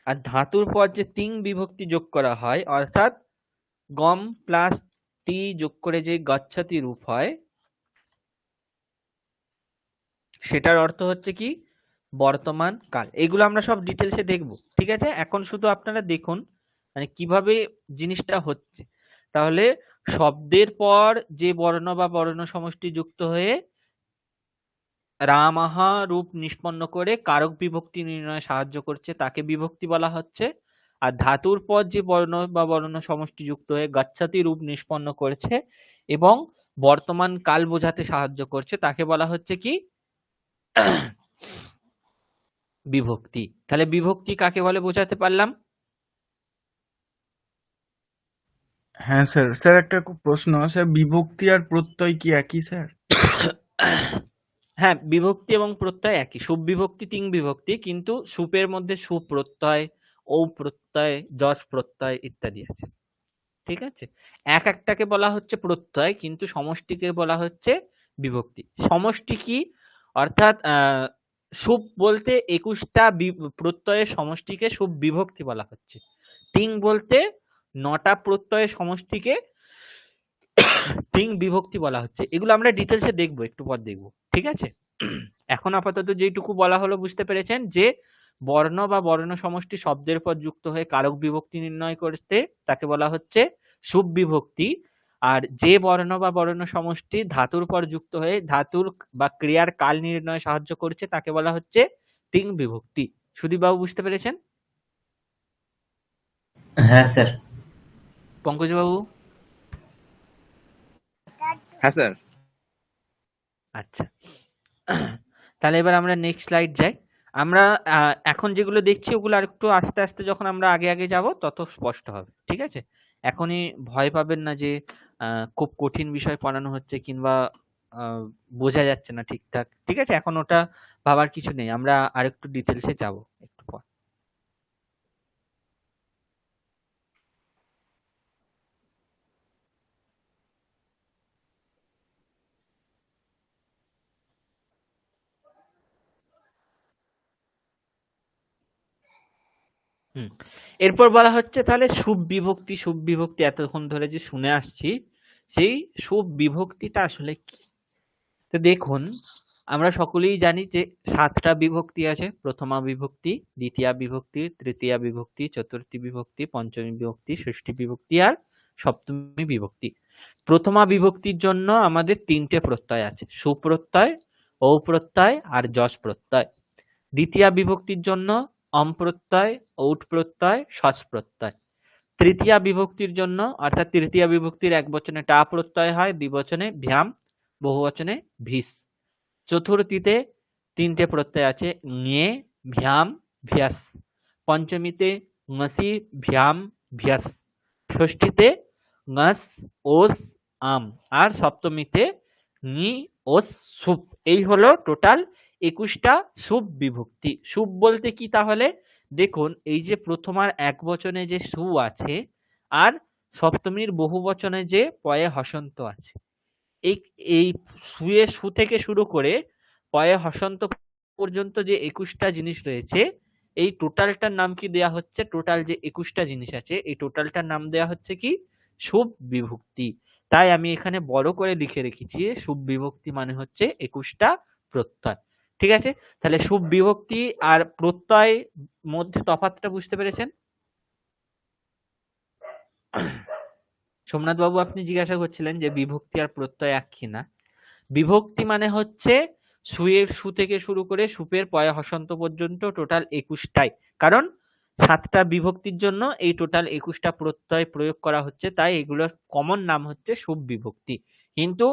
আর ধাতুর পর যে তিং বিভক্তি যোগ করা হয় অর্থাৎ গম প্লাস টি যোগ করে যে গচ্ছতি রূপ হয় সেটার অর্থ হচ্ছে কি? বর্তমান কাল। এগুলো আমরা সব ডিটেলসে দেখব। ঠিক আছে? এখন শুধু আপনারা দেখুন মানে কিভাবে জিনিসটা হচ্ছে। তাহলে শব্দের পর যে বর্ণ বা বর্ণ সমষ্টি যুক্ত হয়ে রামাহা রূপ নিষ্পন্ন করে কারক বিভক্তি নির্ণয়ে সাহায্য করছে তাকে বিভক্তি বলা হচ্ছে। আর ধাতুর পর যে বর্ণ বা বর্ণ সমষ্টি যুক্ত হয়ে গচ্ছাতি রূপ নিষ্পন্ন করছে এবং বর্তমান কাল বোঝাতে সাহায্য করছে তাকে বলা হচ্ছে কি? বিভক্তি। তাহলে বিভক্তি কাকে বলে বোঝাতে পারলাম?
হ্যাঁ স্যার। স্যার একটা প্রশ্ন, স্যার বিভক্তি আর প্রত্যয় কি একই স্যার?
হ্যাঁ, বিভক্তি এবং প্রত্যয় একই। সুপ বিভক্তি তিং বিভক্তি, কিন্তু সুপের মধ্যে সু প্রত্যয়, ও প্রত্যয়, যশ প্রত্যয় ইত্যাদি আছে। ঠিক আছে? এক একটাকে বলা হচ্ছে প্রত্যয় কিন্তু সমষ্টিকে বলা হচ্ছে বিভক্তি। সমষ্টি কি? অর্থাৎ সুপ বলতে ২১টা প্রত্যয়ের সমষ্টিকে সুপ বিভক্তি বলা হচ্ছে। তিং বলতে ৯টা প্রত্যয়ের সমষ্টিকে তিং বিভক্তি বলা হচ্ছে। এগুলো আমরা ডিটেলসে দেখবো, একটু পর দেখবো। ঠিক আছে? এখন আপাতত যেটুকু বলা হলো বুঝতে পেরেছেন যে বর্ণ বা বর্ণ সমষ্টি শব্দের পর যুক্ত হয়ে কারক বিভক্তি নির্ণয় করতে তাকে বলা হচ্ছে সুব বিভক্তি। আর যে বর্ণ বা বর্ণ সমষ্টি ধাতুর পর যুক্ত হয়ে ধাতুর বা ক্রিয়ার কাল নির্ণয়ে সাহায্য করছে তাকে বলা হচ্ছে তিং বিভক্তি। সুদীপবাবু বুঝতে পেরেছেন?
হ্যাঁ স্যার।
পঙ্কজবাবু?
হ্যাঁ স্যার।
আচ্ছা। তাহলে এবার আমরা নেক্সট স্লাইড যাই। আমরা এখন যেগুলো দেখছি ওগুলো আরেকটু আস্তে আস্তে যখন আমরা আগে আগে যাব তত স্পষ্ট হবে। ঠিক আছে? এখনই ভয় পাবেন না যে খুব কঠিন বিষয় পড়ানো হচ্ছে কিংবা বোঝা যাচ্ছে না ঠিকঠাক। ঠিক আছে? এখন ওটা ভাবার কিছু নেই। আমরা আরেকটু ডিটেলসে যাব একটু পর। হুম। এরপর বলা হচ্ছে তাহলে সুবিভক্তি এতক্ষণ ধরে যে শুনে আসছি, সেই সুবিভক্তিটা আসলে কি? তো দেখুন, আমরা সকলেই জানি যে ৭টা বিভক্তি আছে। প্রথমা বিভক্তি, দ্বিতীয়া বিভক্তি, তৃতীয়া বিভক্তি, চতুর্থী বিভক্তি, পঞ্চমী বিভক্তি, ষষ্ঠী বিভক্তি আর সপ্তমী বিভক্তি। প্রথমা বিভক্তির জন্য আমাদের ৩টে প্রত্যয় আছে, সুপ্রত্যয়, ঔ প্রত্যয় আর যশ প্রত্যয়। দ্বিতীয়া বিভক্তির জন্য অম প্রত্যয়, ঔট প্রত্যয়, শস প্রত্যয়। তৃতীয়া বিভক্তির জন্য অর্থাৎ তৃতীয়া বিভক্তির একবচনে টা প্রত্যয় হয়, দ্বিবচনে ভ্যাম, বহুবচনে ভিস। চতুর্থীতে ৩টে প্রত্যয় আছে, ঞে, ভ্যাম, ভ্যাস। পঞ্চমীতে ঙসি, ভ্যাম, ভ্যাস। ষষ্ঠীতে ঙস, ওস, আম। আর সপ্তমীতে ঙি, ওস, সুপ। এই হলো টোটাল ২১টা সুপ বিভক্তি। সুপ বলতে কি তাহলে? দেখুন, এই যে প্রথমার একবচনে যে সু আছে আর সপ্তমীর বহুবচনে যে পয়ে হসন্ত আছে, এই এই সু থেকে শুরু করে পয়ে হসন্ত পর্যন্ত যে ২১টা জিনিস রয়েছে, এই টোটালটার নাম কি দেয়া হচ্ছে? টোটাল যে ২১টা জিনিস আছে এই টোটালটার নাম দেয়া হচ্ছে কি? সুব বিভক্তি। তাই আমি এখানে বড় করে লিখে রেখেছি, সুব বিভক্তি মানে হচ্ছে ২১টা প্রত্যয়। ঠিক আছে? তাহলে সুব বিভক্তি আর প্রত্যয় মধ্যে তফাৎটা বুঝতে পেরেছেন? সোমনাথ বাবু, আপনি জিজ্ঞাসা করছিলেন যে বিভক্তি আর প্রত্যয় এক কিনা। বিভক্তি মানে হচ্ছে সু থেকে শুরু করে সুপের পয়া হসন্ত পর্যন্ত টোটাল ২১টাই। কারণ ৭টা বিভক্তির জন্য এই টোটাল ২১টা প্রত্যয় প্রয়োগ করা হচ্ছে, তাই এগুলোর কমন নাম হচ্ছে সুব বিভক্তি। কিন্তু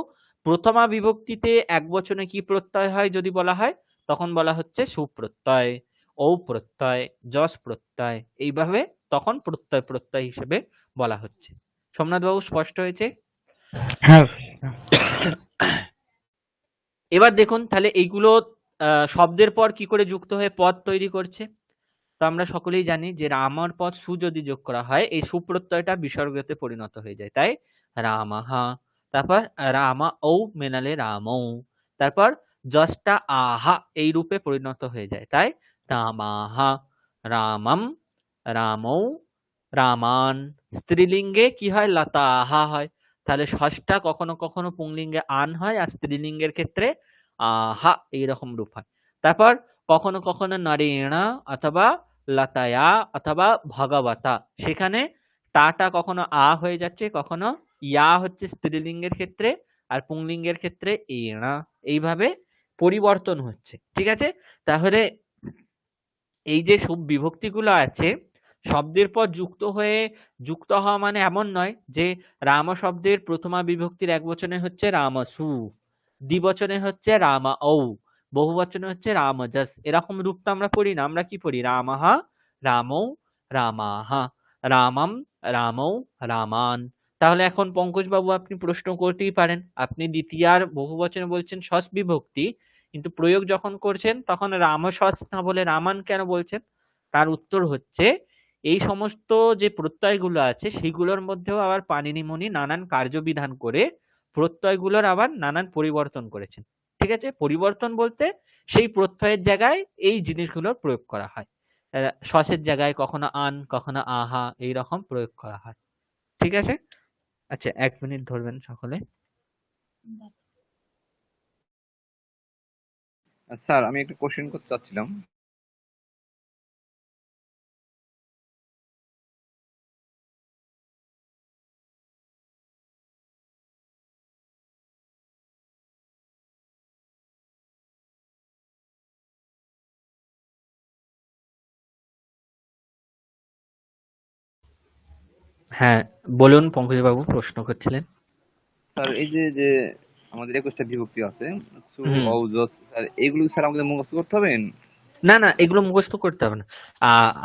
প্রথমা বিভক্তিতে একবচনে কি প্রত্যয় হয় যদি বলা হয়, তখন বলা হচ্ছে সুপ্রত্যয়, ঔ প্রত্যয়, যশ প্রত্যয়। এইভাবে তখন প্রত্যয় প্রত্যয় হিসেবে বলা হচ্ছে। সোমনাথ বাবু, স্পষ্ট হয়েছে?
হ্যাঁ।
এবার দেখুন তাহলে এইগুলো শব্দের পর কি করে যুক্ত হয়ে পদ তৈরি করছে। তো আমরা সকলেই জানি যে রামর পদ সু যদি যোগ করা হয়, এই সুপ্রত্যয়টা বিসর্গতে পরিণত হয়ে যায়। তাই রামাহা, তারপর রামা ঔ মেনালে রামৌ, তারপর জসটা আহা এই রূপে পরিণত হয়ে যায়। তাই রামাহা, রামম, রামৌ, রামান। স্ত্রীলিঙ্গে কি হয়? লতাহা হয়। তাহলে ষষ্ঠা কখনো কখনো পুংলিঙ্গে আন হয় আর স্ত্রীলিঙ্গের ক্ষেত্রে আহা এইরকম রূপ হয়। তারপর কখনো কখনো নরেণা অথবা লতায়া অথবা ভগবতা, সেখানে টাটা কখনো আ হয়ে যাচ্ছে, কখনো ইয়া হচ্ছে স্ত্রীলিঙ্গের ক্ষেত্রে আর পুংলিঙ্গের ক্ষেত্রে এণা। এইভাবে পরিবর্তন হচ্ছে। ঠিক আছে? তাহলে এই যে সব বিভক্তিগুলো আছে শব্দের পর যুক্ত হওয়া মানে এমন নয় যে রাম শব্দের প্রথমা বিভক্তির একবচনে হচ্ছে রামসু, দ্বিবচনে হচ্ছে রামা ঔ, বহুবচনে হচ্ছে রামজস। এরকম রূপ তো আমরা পড়ি না। আমরা কি পড়ি? রামাহা, রামৌ, রামাহা, রামম, রামৌ, রামান। তাহলে এখন পঙ্কজ বাবু আপনি প্রশ্ন করতেই পারেন, আপনি দ্বিতীয়ার বহুবচনে বলছেন ষষ্ঠ বিভক্তি, কিন্তু প্রয়োগ যখন করছেন তখন রামসস না বলে রামান কেন বলছেন? তার উত্তর হচ্ছে এই সমস্ত যে প্রত্যয়গুলো আছে সেগুলোর মধ্যেও আবার পাণিনি মুনি নানান কার্যবিধান করে প্রত্যয়গুলোর আবার নানান পরিবর্তন করেছেন। ঠিক আছে? পরিবর্তন বলতে সেই প্রত্যয়ের জায়গায় এই জিনিসগুলোর প্রয়োগ করা হয়। সসের জায়গায় কখনো আন, কখনো আহা এইরকম প্রয়োগ করা হয়। ঠিক আছে? আচ্ছা, ১ মিনিট ধরবেন সকলে।
স্যার আমি একটা কোশ্চেন করতে চাচ্ছিলাম।
হ্যাঁ, বলুন পঙ্কজ বাবু, প্রশ্ন করছিলেন।
স্যার এই যে যে আমাদের ২১টা বিভক্তি আছে, সু,
হুম।
ঔ, যশ, স্যার এগুলো স্যার আমাদের মুখস্থ করতে হবে?
না, না, এগুলো মুখস্থ করতে হবে না।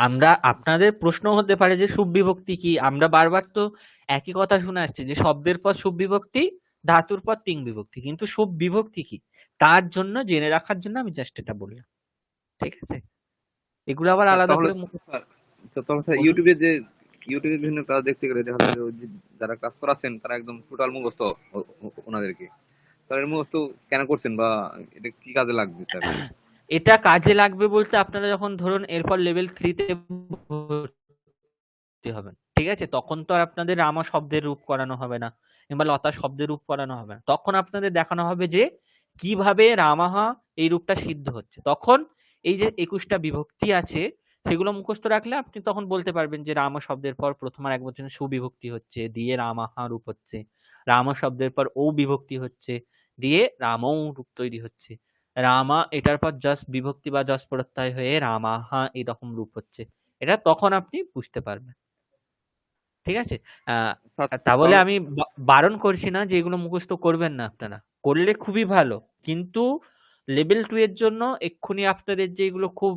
আমরা আপনাদের প্রশ্ন হতে পারে যে সুবিভক্তি কি? আমরা বারবার তো একই কথা শুনে আসছি যে শব্দের পর সুবিভক্তি, ধাতুর পর তিং বিভক্তি। কিন্তু সুবিভক্তি কি? তার জন্য জেনে রাখার জন্য আমি জাস্ট এটা বললাম। ঠিক আছে? এগুলো আবার
স্যার
আলাদা
তাহলে
করে
স্যার তাহলে স্যার
বলুন।
ইউটিউবে বিভিন্ন কাজ দেখতে গেলে দেখা যায় যে যারা কাজ করাচ্ছেন তারা একদম টোটাল মুখস্থ ওনাদেরকে। স্যার এর মুখস্থ কেন করছেন বা এটা কি কাজে লাগবে স্যার?
এটা কাজে লাগবে বলতে আপনারা যখন ধরুন এরপর লেভেল 3 তে ভর্তি হবেন, ঠিক আছে, তখন তো আর আপনাদের রামা শব্দের রূপ করানো হবে না কিংবা লতা শব্দের রূপ করানো হবে না, তখন আপনাদের দেখানো হবে যে কিভাবে রামাহা এই রূপটা সিদ্ধ হচ্ছে। তখন এই যে 21টা বিভক্তি আছে সেগুলো মুখস্থ রাখলে আপনি তখন বলতে পারবেন যে রাম শব্দের পর প্রথমার এক বচনে সুবিভক্তি হচ্ছে, দিয়ে রামাহা রূপ হচ্ছে, রাম শব্দের পর ও বিভক্তি হচ্ছে, দিয়ে রামও রূপ তৈরি হচ্ছে, রামা এটার পর যশ বিভক্তি বা যশ প্রত্যয় হয়ে রামাহা এরকম রূপ হচ্ছে। এটা তখন আপনি বুঝতে পারবেন, ঠিক আছে। আহ
স্যার
তা বলে
তাহলে
আমি বারণ করছি না যে এগুলো মুখস্থ করবেন না, আপনারা করলে খুবই ভালো, কিন্তু লেভেল 2 এর জন্য এক্ষুনি আপনাদের যে এগুলো খুব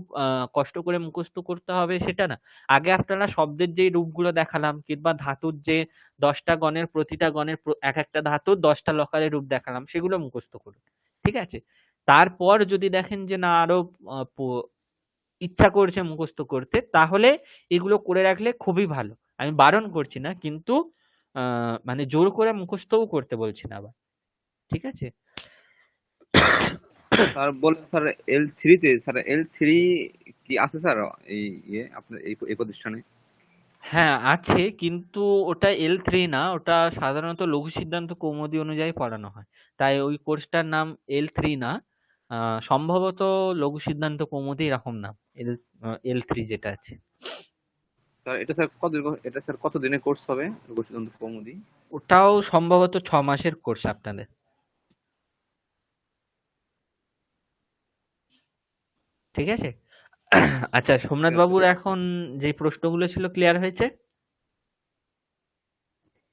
কষ্ট করে মুখস্থ করতে হবে সেটা না। আগে আপনারা শব্দের যে রূপগুলো দেখালাম কিংবা ধাতুর যে 10টা গণের প্রতিটা গণের এক একটা ধাতুর 10টা লকারের রূপ দেখালাম সেগুলো মুখস্থ করুন, ঠিক আছে। তারপর যদি দেখেন যে না আরো ইচ্ছা করছে মুখস্থ করতে, তাহলে এগুলো করে রাখলে খুবই ভালো। আমি বারণ করছি না, কিন্তু মানে জোর করে মুখস্থও করতে বলছি না আবার, ঠিক আছে।
স্যার বলেন স্যার L3 তে, স্যার L3 কি আছে স্যার এই আপনার এই প্রতিষ্ঠানে?
হ্যাঁ আছে, কিন্তু ওটা L3 না, ওটা সাধারণত লঘু সিদ্ধান্ত কৌমুদি অনুযায়ী পড়ানো হয়, তাই ওই কোর্সটার নাম L3 না। সম্ভবত লঘু সিদ্ধান্ত কৌমুদি এরকম নাম, L3 যেটা আছে।
স্যার এটা স্যার কত দিনের কোর্স হবে রঘুসিদ্ধান্ত কৌমুদি?
ওটাও সম্ভবত 6 মাসের কোর্স আপনাদের, ঠিক আছে। আচ্ছা, সোমনাথ
ঠিক আছে
বাবুর
স্যার।
এখন যে প্রশ্নগুলো ছিল ক্লিয়ার হয়েছে?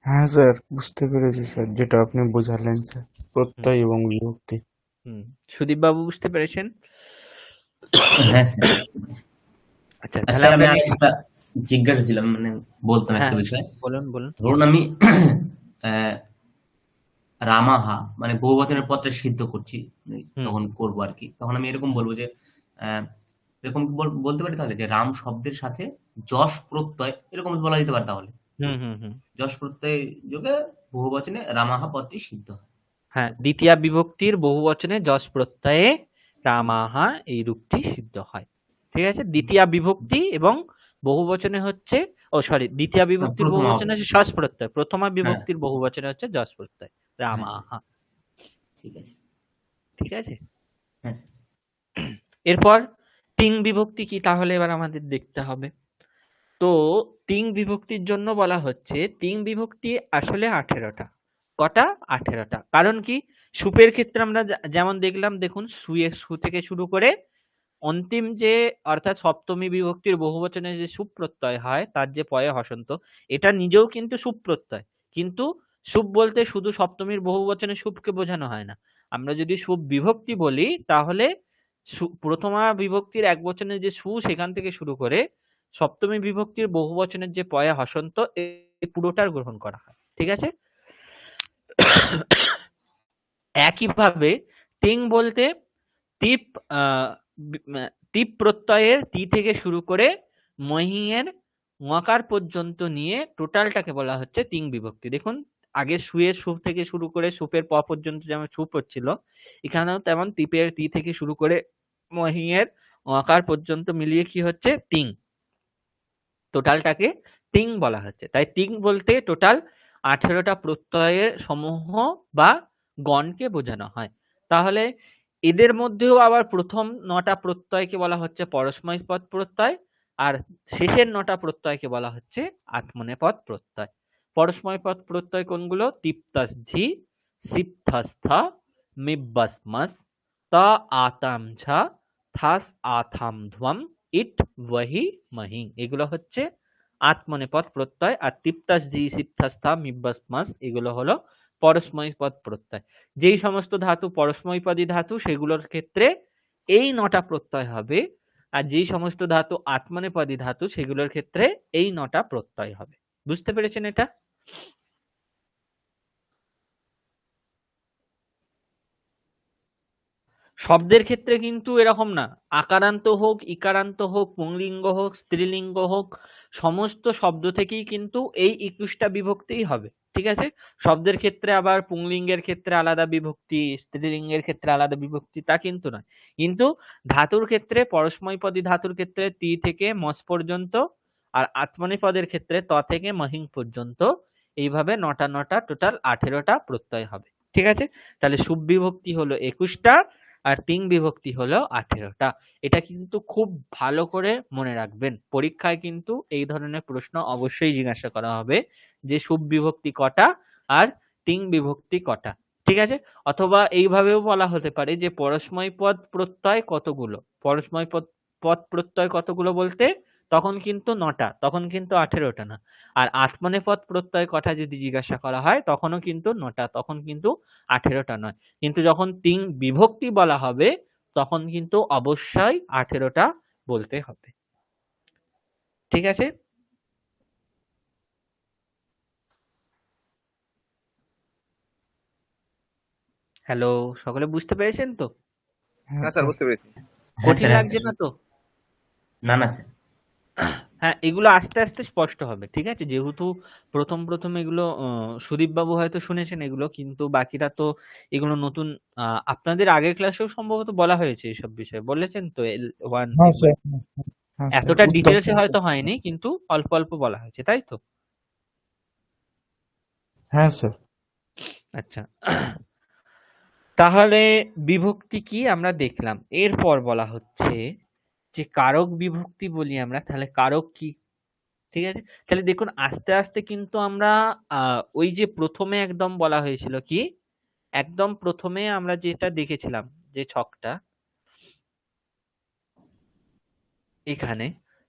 হ্যাঁ স্যার, বুঝতে পেরেছি স্যার, যেটা আপনি বোঝালেন স্যার,
হুম
প্রত্যয় এবং বিভক্তি।
হুম সুদীপ বাবু বুঝতে পেরেছেন?
হ্যাঁ স্যার।
আচ্ছা,
আর
তাহলে
স্যার আমি
আমরা
আর একটা জিজ্ঞাসা ছিলাম, মানে বলতাম
হ্যাঁ
একটা বিষয়।
বলুন বলুন।
ধরুন আমি আহ, রামাহা মানে বহুবচনের পত্রে সিদ্ধ করছি, মানে
হুম
তখন করবো আর কি, তখন আমি এরকম বলবো যে আহ, এরকম কি বলতে পারি তাহলে যে রাম শব্দের সাথে যশ প্রত্যয় এরকম বলা যেতে পারে তাহলে?
হুম হুম হুম
যশ প্রত্যয় যোগে বহুবচনে রামাহা পদটি সিদ্ধ হয়।
হ্যাঁ, দ্বিতীয়া বিভক্তির বহুবচনে যশ প্রত্যয়ে রামাহা এই রূপটি সিদ্ধ হয়, ঠিক আছে। দ্বিতীয়া বিভক্তি এবং বহুবচনে হচ্ছে, ও সরি, দ্বিতীয়া
না,
বিভক্তির
প্রথমা
বহুবচনে হচ্ছে যশ প্রত্যয়, প্রথমা
হ্যাঁ
বিভক্তির বহুবচনে হচ্ছে যশ প্রত্যয়
হ্যাঁ স্যার,
রামাহা,
ঠিক আছে।
ঠিক আছে।
হ্যাঁ স্যার।
এরপর তিন বিভক্তি কি তাহলে এবার আমাদের দেখতে হবে। তো তিন বিভক্তির জন্য বলা হচ্ছে তিন বিভক্তি আসলে 18টা। কটা? 18টা। কারণ কি? সুপের ক্ষেত্রে আমরা যেমন দেখলাম, দেখুন সুয়ের সু থেকে শুরু করে অন্তিম যে অর্থাৎ সপ্তমী বিভক্তির বহুবচনে যে সুপ প্রত্যয় হয় তার যে পয়ে হসন্ত, এটা নিজেও কিন্তু সুপ প্রত্যয়, কিন্তু সুপ বলতে শুধু সপ্তমীর বহুবচনে সুপকে বোঝানো হয় না। আমরা যদি সুপ বিভক্তি বলি তাহলে প্রথমা বিভক্তির এক বচনে যে সু সেখান থেকে শুরু করে সপ্তমী বিভক্তির বহুবচনের যে পয়া হসন্ত এই পুরোটার গ্রহণ করা হয়, ঠিক আছে। একইভাবে তিং বলতে টিপ টিপ প্রত্যয়ের টি থেকে শুরু করে মহিয়ের মকার পর্যন্ত নিয়ে টোটালটাকে বলা হচ্ছে তিং বিভক্তি। দেখুন আগে সুয়ের সু থেকে শুরু করে সুপের প পর্যন্ত যেমন সুপ হচ্ছিল, এখানেও তেমন টিপের টি থেকে শুরু করে মহিয়ের মকার পর্যন্ত মিলিয়ে কি হচ্ছে? তিং। টোটালটাকে তিং বলা হচ্ছে। তাই তিং বলতে টোটাল 18টা প্রত্যয়ের সমূহ বা গণকে বোঝানো হয়। তাহলে এদের মধ্যেও আবার প্রথম 9টা প্রত্যয়কে বলা হচ্ছে পরস্মৈপদ প্রত্যয়, আর শেষের 9টা প্রত্যয়কে বলা হচ্ছে আত্মনেপদ প্রত্যয়। পরস্মৈপদ প্রত্যয় কোনগুলো? তিপ্তাস ঝি, সিপথাস থা, মিব্বাস মাস, তা আতাম ঝা, থাস আথাম ধ্বম, ইট ওয়াহি মহিং। এগুলো হচ্ছে আত্মনেপদ প্রত্যয়, আর তিপ্তাস জি, সিপথাস থা, মিব্বাস মাস এগুলো হলো পরস্মৈপদ প্রত্যয়। যেই সমস্ত ধাতু পরস্মৈপদী ধাতু সেগুলোর ক্ষেত্রে এই 9টা প্রত্যয় হবে, আর যেই সমস্ত ধাতু আত্মনেপদী ধাতু সেগুলোর ক্ষেত্রে এই 9টা প্রত্যয় হবে। বুঝতে পেরেছেন এটা? শব্দের ক্ষেত্রে কিন্তু এরকম না, আকারান্ত হোক, ইকারান্ত হোক, পুংলিঙ্গ হোক, স্ত্রীলিঙ্গ হোক, সমস্ত শব্দ থেকেই কিন্তু এই 21টা বিভক্তিই হবে। ঠিক আছে? শব্দের ক্ষেত্রে আবার পুংলিঙ্গের ক্ষেত্রে আলাদা বিভক্তি, স্ত্রীলিঙ্গের ক্ষেত্রে আলাদা বিভক্তি তা কিন্তু নয়। কিন্তু ধাতুর ক্ষেত্রে পরস্মৈপদী ধাতুর ক্ষেত্রে তি থেকে মস পর্যন্ত, আর আত্মনেপদের ক্ষেত্রে ত থেকে মহিং পর্যন্ত, এইভাবে নটা টোটাল 18টা প্রত্যয় হবে। ঠিক আছে? তাহলে সুবিভক্তি হলো 21টা আর তিং বিভক্তি হলো 18টা। এটা কিন্তু খুব ভালো করে মনে রাখবেন, পরীক্ষায় কিন্তু এই ধরনের প্রশ্ন অবশ্যই জিজ্ঞাসা করা হবে যে সুবিভক্তি কটা আর তিং বিভক্তি কটা। ঠিক আছে? অথবা এইভাবেও বলা হতে পারে যে পরস্ময় পদ প্রত্যয় কতগুলো, পরস্ময় পদ প্রত্যয় কতগুলো বলতে তখন কিন্তু 9টা, তখন কিন্তু 18টা না। আর আত্মনেপদ প্রত্যয় কটা যদি জিজ্ঞাসা করা হয় তখনও কিন্তু 9টা, তখন কিন্তু 18টা নয়। কিন্তু যখন তিন বিভক্তি বলা হবে তখন কিন্তু অবশ্যই 18টা বলতে হবে। ঠিক আছে? হ্যালো, সকলে বুঝতে পেরেছেন তো?
হ্যাঁ
হ্যাঁ স্যার,
স্যার।
বুঝতে পেরেছি।
হ্যাঁ
কঠিন
স্যার, হ্যাঁ
লাগছে
স্যার।
না তো?
না না স্যার।
হ্যাঁ, এগুলো আস্তে আস্তে স্পষ্ট হবে। ঠিক আছে? যেহেতু প্রথম এগুলো সুদীপ বাবু হয়তো শুনেছেন এগুলো, কিন্তু বাকিরা তো এগুলো নতুন। আপনাদের আগের ক্লাসেও সম্ভবত বলা হয়েছে এসব বিষয়ে, বলেছেন তো L1
হ্যাঁ
এগুলো।
স্যার। হ্যাঁ স্যার,
এতটা
উত্তম।
ডিটেলসে হয়তো হয়নি, কিন্তু অল্প অল্প বলা হয়েছে, তাই তো?
হ্যাঁ স্যার।
আচ্ছা, তাহলে বিভক্তি কি আমরা দেখলাম। এরপর বলা হচ্ছে যে কারক বিভক্তি বলি আমরা, তাহলে কারক কি? ঠিক আছে? তাহলে দেখুন আস্তে আস্তে কিন্তু আমরা ওই যে প্রথমে একদম বলা হয়েছিল কি, একদম প্রথমে আমরা যেটা দেখেছিলাম যে ছকটা এখানে,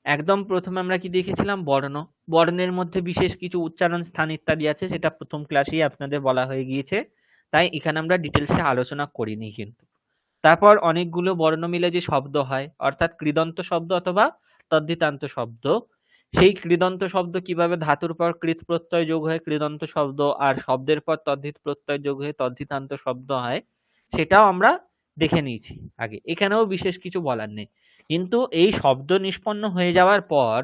একদম প্রথমে আমরা কি দেখেছিলাম, বর্ণ। বর্ণের মধ্যে বিশেষ কিছু উচ্চারণ স্থান ইত্যাদি আছে, সেটা প্রথম ক্লাসেই আপনাদের বলা হয়ে গিয়েছে, তাই এখানে আমরা ডিটেলসে আলোচনা করিনি। কিন্তু তারপর অনেকগুলো বর্ণ মিলে যে শব্দ হয়, অর্থাৎ কৃদন্ত শব্দ অথবা তদ্ধিতান্ত শব্দ, সেই কৃদন্ত শব্দ কিভাবে ধাতুর পর কৃৎ প্রত্যয় যোগ হয়ে কৃদন্ত শব্দ, আর শব্দের পর তদ্ধিত প্রত্যয় যোগ হয়ে তদ্ধিতান্ত শব্দ হয়, সেটাও আমরা দেখে নিয়েছি আগে। এখানেও বিশেষ কিছু বলার নেই। কিন্তু এই শব্দ নিষ্পন্ন হয়ে যাওয়ার পর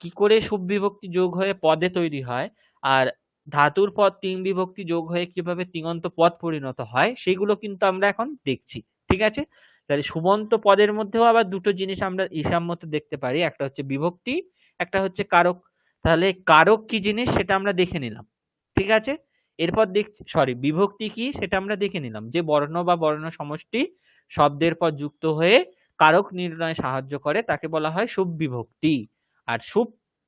কি করে সুবিভক্তি যোগ হয়ে পদে তৈরি হয়, আর ধাতুর পদ তিন বিভক্তি যোগ হয়ে কিভাবে তিঙন্ত পদ পরিণত হয়, সেগুলো কিন্তু আমরা এখন দেখছি। ঠিক আছে? তাহলে সুবন্ত পদের মধ্যেও আবার দুটো জিনিস আমরা হিসাব মতো দেখতে পারি, একটা হচ্ছে বিভক্তি, একটা হচ্ছে কারক। তাহলে কারক কি জিনিস সেটা আমরা দেখে নিলাম। ঠিক আছে? এরপর বিভক্তি কি সেটা আমরা দেখে নিলাম, যে বর্ণ বা বর্ণ সমষ্টি শব্দের পর যুক্ত হয়ে কারক নির্ণয়ে সাহায্য করে তাকে বলা হয় সুবিভক্তি। আর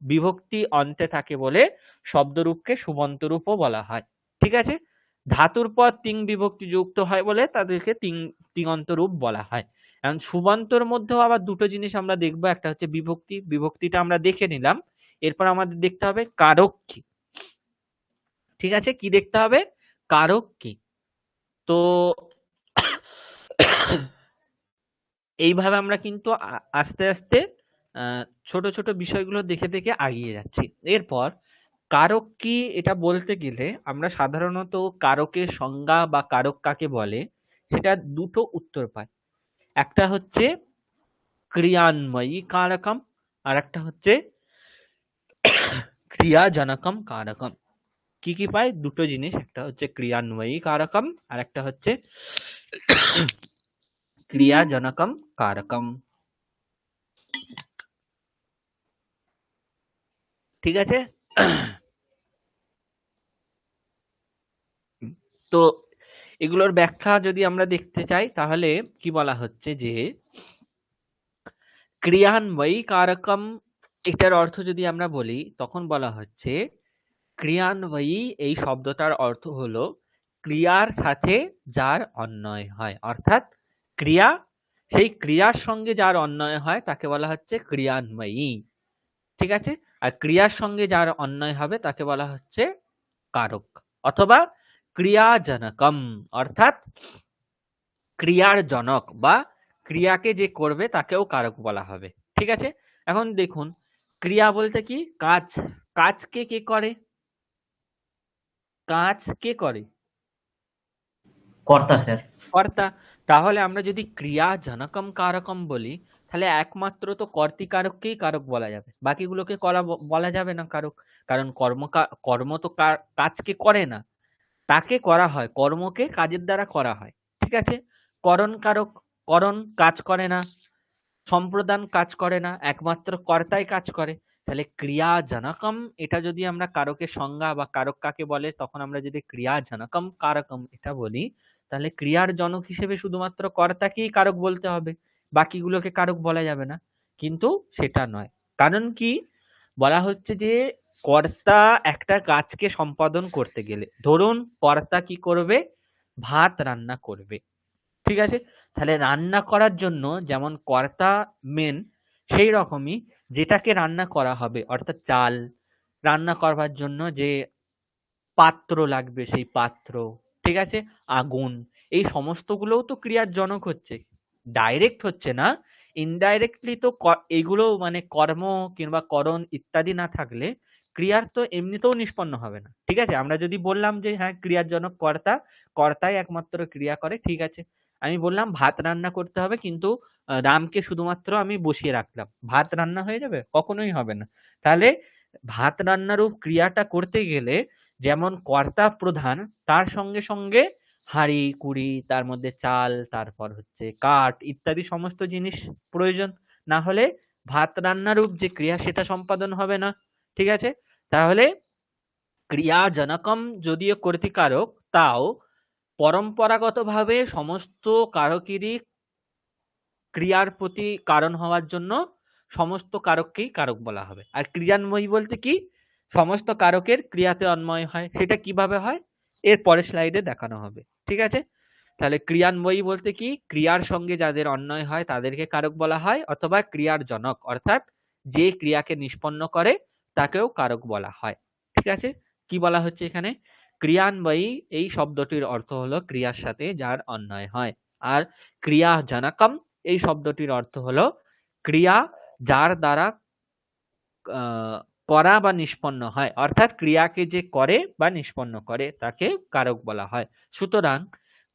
বিভক্তি অন্তে থাকে বলে শব্দরূপকে সুবন্ত রূপও বলা হয়। ঠিক আছে? ধাতুর পর তিন বিভক্তি যুক্ত হয় বলে তাদেরকে তিঙন্ত রূপ বলা হয়। এখন সুবন্তর মধ্যেও আবার দুটো জিনিস আমরা দেখবো, একটা হচ্ছে বিভক্তি, বিভক্তিটা আমরা দেখে নিলাম। এরপর আমাদের দেখতে হবে কারক কি। ঠিক আছে? কি দেখতে হবে? কারক কি। তো এইভাবে আমরা কিন্তু আস্তে আস্তে ছোট ছোট বিষয়গুলো দেখে দেখে এগিয়ে যাচ্ছি। এরপর কারক কি এটা বলতে গেলে আমরা সাধারণত কারকের সংজ্ঞা বা কারক কাকে বলে সেটা দুটো উত্তর পাই। একটা হচ্ছে ক্রিয়ান্বয়ী কারকম, আর একটা হচ্ছে ক্রিয়াজনকম কারকম। কি কি পাই? দুটো জিনিস, একটা হচ্ছে ক্রিয়ান্বয়ী কারকম আর একটা হচ্ছে ক্রিয়াজনকম কারকম। ঠিক আছে? তো এগুলোর ব্যাখ্যা যদি আমরা দেখতে চাই তাহলে কি বলা হচ্ছে যে ক্রিয়ান্বয়ী কারকম, এটার অর্থ যদি আমরা বলি তখন বলা হচ্ছে ক্রিয়ান্বয়ী এই শব্দটার অর্থ হলো ক্রিয়ার সাথে যার অন্বয় হয়, অর্থাৎ ক্রিয়া, সেই ক্রিয়ার সঙ্গে যার অন্বয় হয় তাকে বলা হচ্ছে ক্রিয়ান্বয়ী। ঠিক আছে? আর ক্রিয়ার সঙ্গে যার অন্বয় হবে তাকে বলা হচ্ছে কারক অথবা ক্রিয়াজনকম, অর্থাৎ ক্রিয়ার জনক বা ক্রিয়াকে যে করবে তাকেও কারক বলা হবে। ঠিক আছে? এখন দেখুন ক্রিয়া বলতে কি, কাজ। কাজকে কে করে? কাজ কে করে?
কর্তা স্যার।
কর্তা। তাহলে আমরা যদি ক্রিয়া জনকম কারকম বলি, তাহলে একমাত্র তো কর্তৃকারককেই কারক বলা যাবে, বাকিগুলোকে বলা যাবে না কারক। কারণ কর্ম তো কাজকে করে না, তাকে করা হয়, কর্মকে কাজের দ্বারা করা হয়। ঠিক আছে? করণ কারক, করণ কাজ করে না, সম্প্রদান কাজ করে না, একমাত্র কর্তাই কাজ করে। তাহলে ক্রিয়া জনকম, এটা যদি আমরা কারকের সংজ্ঞা বা কারক কাকে বলে, তখন আমরা যদি ক্রিয়া জনকম কারকম এটা বলি, তাহলে ক্রিয়ার জনক হিসেবে শুধুমাত্র কর্তাকেই কারক বলতে হবে, বাকিগুলোকে কারক বলা যাবে না। কিন্তু সেটা নয়। কারণ কি বলা হচ্ছে যে কর্তা একটা কাজকে সম্পাদন করতে গেলে, ধরুন কর্তা কি করবে, ভাত রান্না করবে। ঠিক আছে? তাহলে রান্না করার জন্য যেমন কর্তা মেন, সেই রকমই যেটাকে রান্না করা হবে, অর্থাৎ চাল রান্না করবার জন্য যে পাত্র লাগবে, সেই পাত্র, ঠিক আছে, আগুন, এই সমস্তগুলোও তো ক্রিয়ার জনক হচ্ছে, ডাইরেক্ট হচ্ছে না, ইনডাইরেক্টলি তো এগুলো মানে কর্ম কিংবা করণ ইত্যাদি না থাকলে ক্রিয়ার তো এমনিতেও নিষ্পন্ন হবে না। ঠিক আছে? আমরা যদি বললাম যে হ্যাঁ ক্রিয়ার জনক কর্তা, কর্তাই একমাত্র ক্রিয়া করে, ঠিক আছে, আমি বললাম ভাত রান্না করতে হবে, কিন্তু রামকে শুধুমাত্র আমি বসিয়ে রাখলাম, ভাত রান্না হয়ে যাবে? কখনোই হবে না। তাহলে ভাত রান্নারূপ ক্রিয়াটা করতে গেলে যেমন কর্তা প্রধান, তার সঙ্গে সঙ্গে হাঁড়ি কুড়ি, তার মধ্যে চাল, তারপর হচ্ছে কাঠ ইত্যাদি সমস্ত জিনিস প্রয়োজন, না হলে ভাত রান্নারূপ যে ক্রিয়া সেটা সম্পাদন হবে না। ঠিক আছে? তাহলে ক্রিয়া জনকম যদিও কর্তৃকারক, তাও পরম্পরাগতভাবে সমস্ত কারকেরই ক্রিয়ার প্রতি কারণ হওয়ার জন্য সমস্ত কারককেই কারক বলা হবে। আর ক্রিয়ান্বয়ী বলতে কি, সমস্ত কারকের ক্রিয়াতে অন্বয় হয়। সেটা কিভাবে হয় এর পরের স্লাইডে দেখানো হবে। ঠিক আছে? তাহলে ক্রিয়ান্বয়ী বলতে কি, ক্রিয়ার সঙ্গে যাদের অন্বয় হয় তাদেরকে কারক বলা হয়, অথবা ক্রিয়ার জনক অর্থাৎ যে ক্রিয়াকে নিষ্পন্ন করে তাকেও কারক বলা হয়। ঠিক আছে? কি বলা হচ্ছে এখানে, ক্রিয়ান্বয়ী এই শব্দটির অর্থ হলো ক্রিয়ার সাথে যার অন্বয় হয়। আর ক্রিয়া জনকম এই শব্দটির অর্থ হলো ক্রিয়া যার দ্বারা করা বা নিষ্পন্ন হয়, অর্থাৎ ক্রিয়াকে যে করে বা নিষ্পন্ন করে তাকে কারক বলা হয়। সুতরাং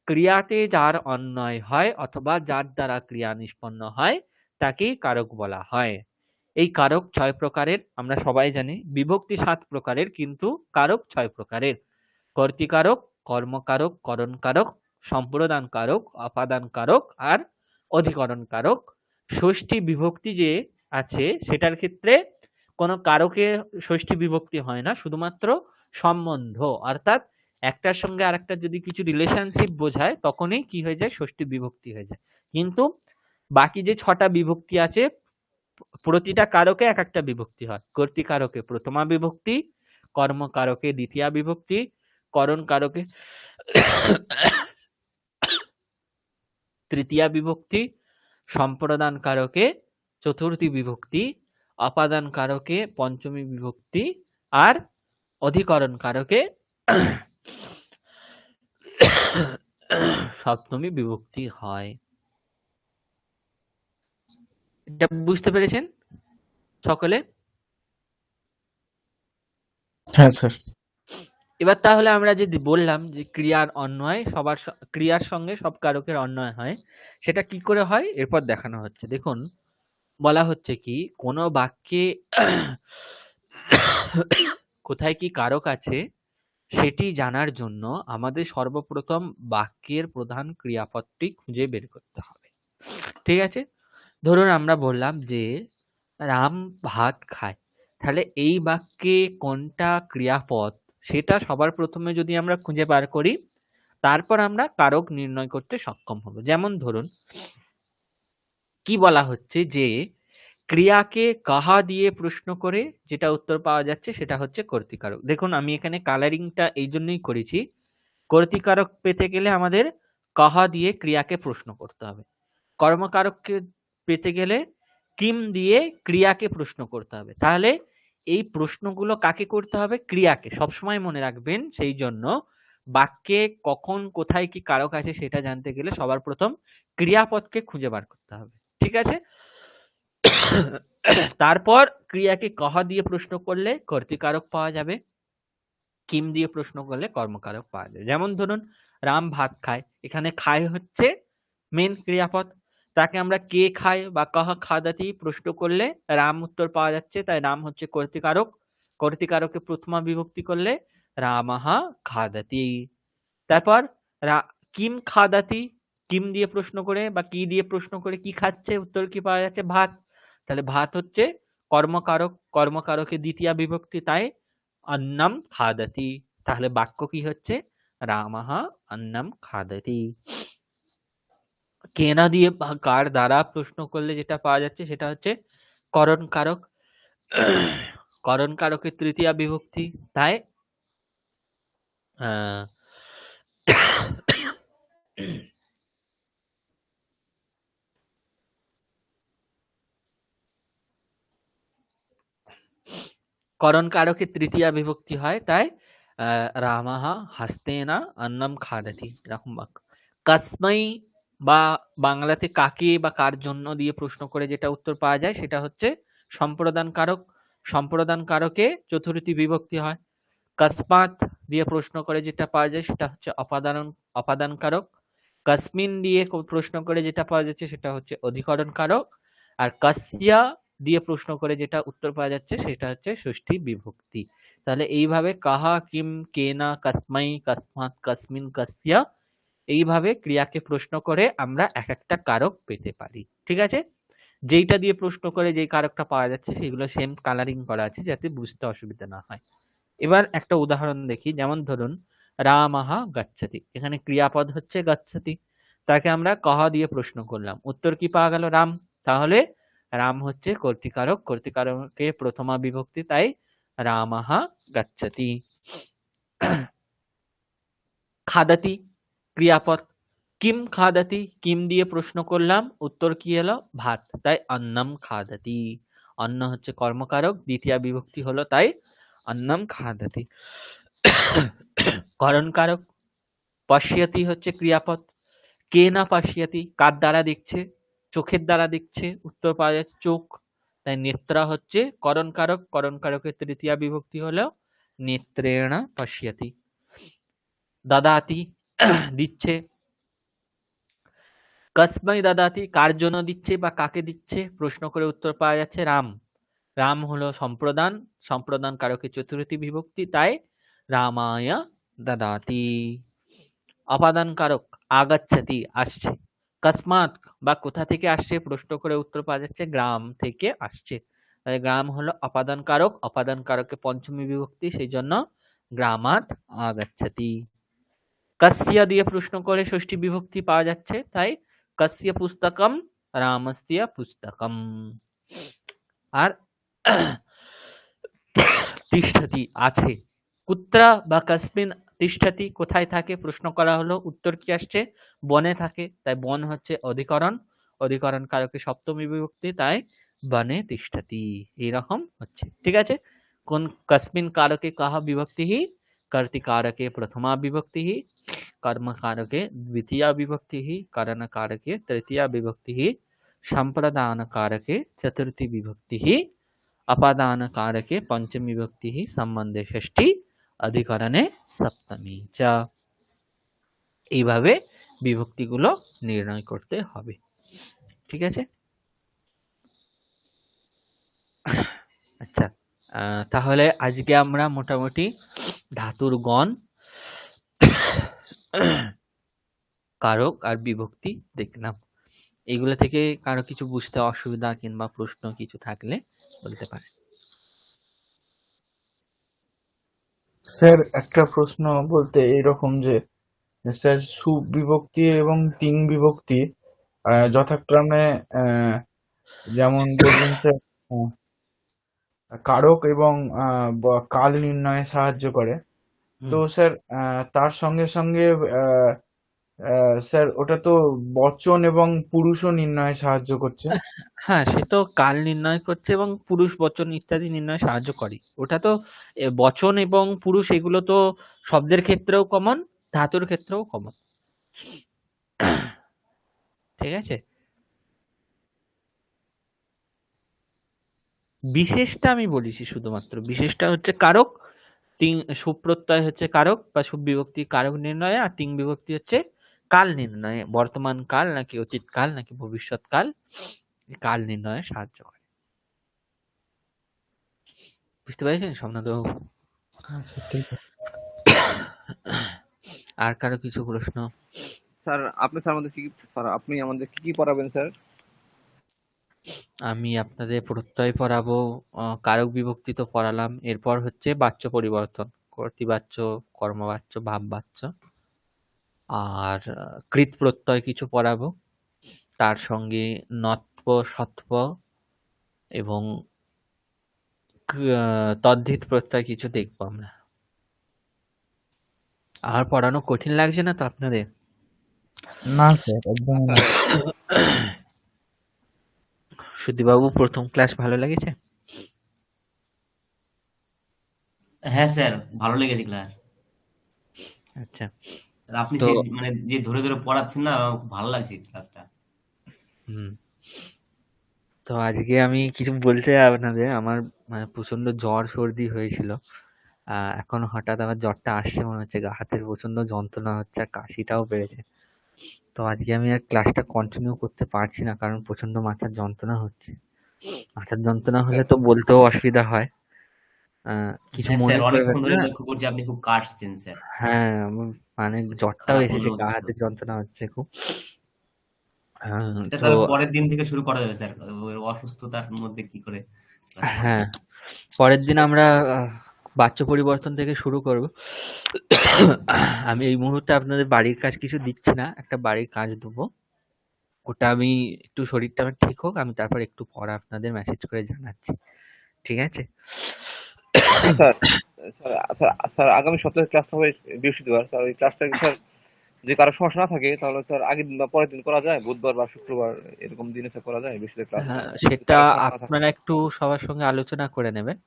ক্রিয়াতে যার অন্বয় হয় অথবা যার দ্বারা ক্রিয়া নিষ্পন্ন হয় তাকেই কারক বলা হয়। এই কারক 6 প্রকারের, আমরা সবাই জানি। বিভক্তি 7 প্রকারের, কিন্তু কারক 6 প্রকারের। কর্তৃকারক, কর্মকারক, করণকারক, সম্প্রদান কারক, অপাদান কারক আর অধিকরণ কারক। ষষ্ঠী বিভক্তি যে আছে সেটার ক্ষেত্রে কোনো কারকে ষষ্ঠী বিভক্তি হয় না, শুধুমাত্র সম্বন্ধ, অর্থাৎ একটার সঙ্গে আরেকটা যদি কিছু রিলেশনশিপ বোঝায় তখনই কি হয়ে যায়, ষষ্ঠী বিভক্তি হয়ে যায়। কিন্তু বাকি যে 6টা বিভক্তি আছে প্রতিটা কারকে এক একটা বিভক্তি হয়। কর্তৃকারকে প্রথমা বিভক্তি, কর্মকারকে দ্বিতীয়া বিভক্তি, করণ কারকে তৃতীয়া বিভক্তি, সম্প্রদান কারকে চতুর্থী বিভক্তি, অপাদান কারকে পঞ্চমী বিভক্তি আর অধিকরণ কারকে সপ্তমী বিভক্তি হয়। এটা বুঝতে পেরেছেন সকলে?
হ্যাঁ স্যার।
এবার তাহলে আমরা যে বললাম যে ক্রিয়ার অন্বয় ক্রিয়ার সঙ্গে সব কারকের অন্বয় হয়, সেটা কি করে হয় এরপর দেখানো হচ্ছে। দেখুন বলা হচ্ছে কি, কোনো বাক্যে কোথায় কি কারক আছে সেটি জানার জন্য আমাদের সর্বপ্রথম বাক্যের প্রধান ক্রিয়াপদটি খুঁজে বের করতে হবে। ঠিক আছে? ধরুন আমরা বললাম যে রাম ভাত খায়, তাহলে এই বাক্যে কোনটা ক্রিয়াপদ সেটা সবার প্রথমে যদি আমরা খুঁজে বার করি, তারপর আমরা কারক নির্ণয় করতে সক্ষম হব। যেমন ধরুন কি বলা হচ্ছে যে ক্রিয়াকে কাহা দিয়ে প্রশ্ন করে যেটা উত্তর পাওয়া যাচ্ছে সেটা হচ্ছে কর্তৃকারক। দেখুন আমি এখানে কালারিংটা এই জন্যই করেছি, কর্তৃকারক পেতে গেলে আমাদের কাহা দিয়ে ক্রিয়াকে প্রশ্ন করতে হবে, কর্মকারককে পেতে গেলে কিম দিয়ে ক্রিয়াকে প্রশ্ন করতে হবে। তাহলে এই প্রশ্নগুলো কাকে করতে হবে, ক্রিয়াকে। সবসময় মনে রাখবেন, সেই জন্য বাক্যে কখন কোথায় কি কারক আছে সেটা জানতে গেলে সবার প্রথম ক্রিয়াপদকে খুঁজে বার করতে হবে। ঠিক আছে? তারপর ক্রিয়াকে কাহা দিয়ে প্রশ্ন করলে কর্তৃকারক পাওয়া যাবে, কিম দিয়ে প্রশ্ন করলে কর্মকারক পাওয়া যাবে। যেমন ধরুন রাম ভাত খায়, এখানে খায় হচ্ছে মেন ক্রিয়াপদ। তাকে আমরা কে খায় বা কহ খাদাতি প্রশ্ন করলে রাম উত্তর পাওয়া যাচ্ছে, তাই রাম হচ্ছে কর্তৃকারক। কর্তৃকারকে প্রথমা বিভক্তি করলে রামাহা খাদাতি। তারপর কিম খাদাতি, কিম দিয়ে প্রশ্ন করে বা কি দিয়ে প্রশ্ন করে কি খাচ্ছে, উত্তর কি পাওয়া যাচ্ছে? ভাত। তাহলে ভাত হচ্ছে কর্মকারক, কর্মকারকে দ্বিতীয় বিভক্তি, তাই অন্নম খাদাতি। তাহলে বাক্য কি হচ্ছে? রামাহা অন্নম খাদাতি। কেনা দিয়ে বা কার দ্বারা প্রশ্ন করলে যেটা পাওয়া যাচ্ছে সেটা হচ্ছে করণ কারক। করণ কারকের তৃতীয়া বিভক্তি, তাই আহ, করণ কারকের তৃতীয়া বিভক্তি হয়, তাই রামাহা হাস্তেনা অন্নম খাদাতি, এরকম বাক্য। কাস্মাই বা বাংলাতে কাকে বা কার জন্য দিয়ে প্রশ্ন করে যেটা উত্তর পাওয়া যায় সেটা হচ্ছে সম্প্রদান কারক। সম্প্রদান কারকে চতুর্থী বিভক্তি হয়। কসমাত দিয়ে প্রশ্ন করে যেটা পাওয়া যায় সেটা হচ্ছে অপাদান কারক। কসমিন দিয়ে প্রশ্ন করে যেটা পাওয়া যাচ্ছে সেটা হচ্ছে অধিকরণ কারক। আর কাস্যা দিয়ে প্রশ্ন করে যেটা উত্তর পাওয়া যাচ্ছে সেটা হচ্ছে ষষ্ঠী বিভক্তি। তাহলে এইভাবে কাহা, কিম, কেনা, কাসমাই, কসমাত, কসমিন, কাস্যা, এইভাবে ক্রিয়াকে প্রশ্ন করে আমরা এক একটা কারক পেতে পারি। ঠিক আছে, যেইটা দিয়ে প্রশ্ন করে যেই কারকটা পাওয়া যাচ্ছে সেগুলো সেম কালারিং করা আছে যাতে বুঝতে অসুবিধা না হয়। এবার একটা উদাহরণ দেখি, যেমন ধরুন রামাহা গচ্ছতি, এখানে ক্রিয়াপদ হচ্ছে গচ্ছতি, তাকে আমরা কহ দিয়ে প্রশ্ন করলাম, উত্তর কি পাওয়া গেল? রাম। তাহলে রাম হচ্ছে কর্তৃকারক, কর্তৃকারকে প্রথমা বিভক্তি, তাই রামাহা গচ্ছতি। খাদাতি ক্রিয়াপদ। কিম খাদাতি, কিম দিয়ে প্রশ্ন করলাম, উত্তর কি এলো? ভাত, তাই অন্নম খাদাতি। অন্ন হচ্ছে কর্মকারক, দ্বিতীয় বিভক্তি হলো, তাই অন্নম খাদাতি। করণ কারক। পশ্যতি হচ্ছে ক্রিয়াপদ। কে না পশ্যতি, কার দ্বারা দেখছে? চোখের দ্বারা দেখছে, উত্তর পাওয়া যাচ্ছে চোখ, তাই নেত্রা হচ্ছে করণ কারক। করণ কারকের তৃতীয় বিভক্তি হলো নেত্রেণ পশ্যতি। দাদাতি দিচ্ছে। কস্मै দাদাতি, কার জন্য দিচ্ছে বা কাকে দিচ্ছে প্রশ্ন করে উত্তর পাওয়া যাচ্ছে রাম। রাম হলো সম্প্রদান, সম্প্রদান কারকের চতুর্থী বিভক্তি, তাই রামায় দাদাতি। অপাদান কারক আগাচ্ছতি, আসছে। কসমাৎ বা কোথা থেকে আসছে প্রশ্ন করে উত্তর পাওয়া যাচ্ছে গ্রাম থেকে আসছে, তাই গ্রাম হলো অপাদান কারক, অপাদান কারকে পঞ্চমী বিভক্তি, সেই জন্য গ্রামাৎ আগাচ্ছতি। কস্য দিয়ে প্রশ্ন করে ষষ্ঠী বিভক্তি পাওয়া যাচ্ছে, তাই কস্য পুস্তকম রামস্য পুস্তকম। আর তিষ্ঠতি আছে। কুত্র বা কসমিন তিষ্ঠতি, কোথায় থাকে প্রশ্ন করা হলো, উত্তর কি আসছে? বনে থাকে, তাই বন হচ্ছে অধিকরণ, অধিকরণ কারকে সপ্তমী বিভক্তি, তাই বনে তিষ্ঠতি। এইরকম হচ্ছে। ঠিক আছে, কোন কসমিন কারকে কাহা বিভক্তি, कर्तिकारके प्रथमा विभक्ति, कर्म कारके द्वितीया विभक्ति, करण कारके तृतीया विभक्ति, संप्रदान कारके चतुर्थी विभक्ति, अपादान कारके पंचमी विभक्ति, संबंधे षष्ठी, अधिकरणे सप्तमी च। এইভাবে বিভক্তিগুলো নির্ণয় করতে হবে। ঠিক আছে, আচ্ছা, তাহলে আজকে আমরা মোটামুটি ধাতুর গণ, কারক আর বিভক্তি দেখলাম। এগুলো থেকে কারো কিছু বুঝতে অসুবিধা কিংবা প্রশ্ন কিছু থাকলে বলতে পারে।
স্যার একটা প্রশ্ন বলতে এইরকম যে স্যার সুবিভক্তি এবং তিন বিভক্তি যথাক্রমে যেমন বললেন স্যার কারক এবং কাল নির্ণয়ে সাহায্য করে, তো স্যার তার সঙ্গে সঙ্গে স্যার ওটা তো বচন এবং পুরুষও নির্ণয়ে সাহায্য করছে।
হ্যাঁ, সে তো কাল নির্ণয় করছে এবং পুরুষ বচন ইত্যাদি নির্ণয়ে সাহায্য করে। ওটা তো বচন এবং পুরুষ এগুলো তো শব্দের ক্ষেত্রেও কমন, ধাতুর ক্ষেত্রেও কমন। ঠিক আছে, বিশেষটা আমি বলেছি, শুধুমাত্র বিশেষটা হচ্ছে কারক, তিন সুপ্রত্যয় হচ্ছে কারক বা সুবিভক্তি কারক নির্ণয়, আর তিন বিভক্তি হচ্ছে কাল নির্ণয়ে, বর্তমান কাল নাকি অতীত কাল নাকি ভবিষ্যৎ কাল, কাল নির্ণয়ে সাহায্য করে। বুঝতে পেরেছেন সোমনাথবাবু?
হ্যাঁ স্যার ঠিক আছে।
আর কারো কিছু প্রশ্ন?
স্যার আপনি আমাদের কি কি পড়াবেন স্যার?
আমি আপনাদের প্রত্যয় পড়াবো, কারক বিভক্তি তো পড়ালাম, এরপর হচ্ছে বাচ্য পরিবর্তন, কর্তৃবাচ্য, কর্মবাচ্য, ভাববাচ্য, আর কৃত প্রত্যয় কিছু পড়াবো, তার সঙ্গে নৎপ, সৎপ এবং তদ্ধিত প্রত্যয় কিছু দেখবো আমরা। আর পড়ানো কঠিন লাগছে না তো আপনাদের?
না স্যার একদম না।
সুধীবাবু, প্রথম ক্লাস ভালো লেগেছে?
হ্যাঁ স্যার, ভালো লেগেছে ক্লাস।
আচ্ছা,
আপনি
তো
সেই মানে যে ধরে ধরে পড়াচ্ছেন না, আমার খুব ভালো লাগছে ক্লাসটা।
হুম, তো আজকে আমি কিছু বলতে আপনাদের, আমার মানে প্রচন্ড জ্বর সর্দি হয়েছিল। এখন হঠাৎ আবার জ্বরটা আসছে মনে হচ্ছে, গা হাতের প্রচন্ড যন্ত্রণা হচ্ছে আর কাশিটাও বেড়েছে। তো আজকে আমি আর ক্লাসটা কন্টিনিউ করতে পারছি না, কারণ প্রচন্ড মাথার যন্ত্রণা হচ্ছে। মাথার যন্ত্রণা হলে তো বলতেও অসুবিধা হয়। কিছু
হ্যাঁ
মনে
স্যার, অনেকক্ষণ
করবেন
ধরে
না।
লক্ষ্য করছি আপনি খুব কাশছেন স্যার।
হ্যাঁ, মানে জ্বরটাও
খারাপ
এসেছে,
মনে
গা
হচ্ছিল।
হাতের যন্ত্রণা হচ্ছে খুব।
স্যার
তো
তাহলে পরের দিন থেকে শুরু করা যাবে স্যার, ওই অসুস্থতার মধ্যে কি করে ক্লাস করা
হ্যাঁ,
যায়?
পরের দিন আমরা বাচ্য পরিবর্তন থেকে শুরু করব। আমি এই মুহূর্তে আপনাদের বাড়ির কাজ কিছু দিচ্ছি না, একটা বাড়ির কাজ দেবো। ওটা আমি একটু শরীরটা আমার ঠিক হোক, আমি তারপর একটু পর আপনাদের মেসেজ করে জানাচ্ছি, ঠিক আছে?
স্যার স্যার আগামী সপ্তাহে ক্লাসটা হবে বৃহস্পতিবার। স্যার ওই ক্লাসটা স্যার যে কারো সমস্যা না থাকে তাহলে স্যার আগের দিন বা পরের দিন করা যায়, বুধবার বা শুক্রবার এরকম দিনে স্যার করা যায় বৃহস্পতিবার ক্লাসটা, যদি
সেটা
কারো সমস্যা না থাকে।
আপনারা একটু সবার সঙ্গে আলোচনা করে নেবেন,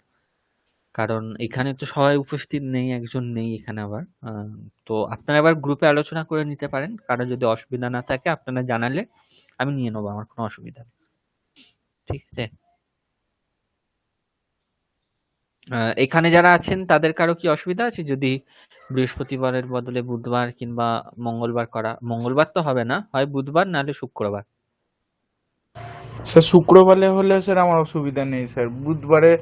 কারণ এখানে তো সবাই উপস্থিত নেই, একজন নেই এখানে আবার। তো আপনারা আবার গ্রুপে আলোচনা করে নিতে পারেন, কারো যদি অসুবিধা না থাকে আপনারা জানালে আমি নিয়ে নেবো, আমার কোনো অসুবিধা নেই, ঠিক আছে? এখানে যারা আছেন তাদের কারো কি অসুবিধা আছে যদি বৃহস্পতিবারের বদলে বুধবার কিংবা মঙ্গলবার করা? মঙ্গলবার তো হবে না, হয় বুধবার নাহলে শুক্রবার।
স্যার শুক্রবারে হলে স্যার আমার অসুবিধা নেই স্যার। বুধবারে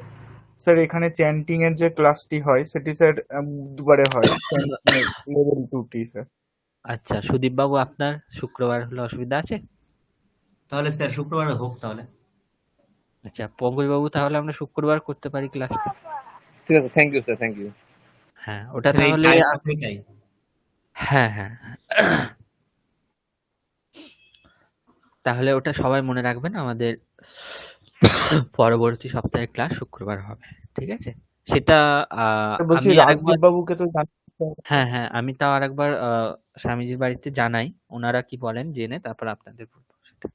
স্যার এখানে চ্যান্টিং এর যে ক্লাসটি হয় সেটি স্যার বুধবারে হয়, চ্যান্টিং এর লেভেল 2 টি স্যার।
আচ্ছা, সুদীপ বাবু, আপনার শুক্রবার হলে অসুবিধা আছে?
তাহলে স্যার শুক্রবারে হোক তাহলে।
আচ্ছা, পঙ্কজ বাবু, তাহলে আমরা শুক্রবার করতে পারি ক্লাসটা।
ঠিক আছে, thank you sir, thank you.
হ্যাঁ, ওটা
স্যার এই
তাহলে
টাইমটা থেকেই।
হ্যাঁ, হ্যাঁ, তাহলে ওটা সবাই মনে রাখবেন, আমাদের পরবর্তী সপ্তাহে ক্লাস শুক্রবার হবে, ঠিক আছে? সেটা
বলছি
আমি
রাজদীপ
আরেকবার,
বাবুকে তো জানাতে হবে।
হ্যাঁ, হ্যাঁ, আমি তাও আরেকবার স্বামীজির বাড়িতে জানাই, ওনারা কি বলেন জেনে তারপর আপনাদের বলবো সেটা,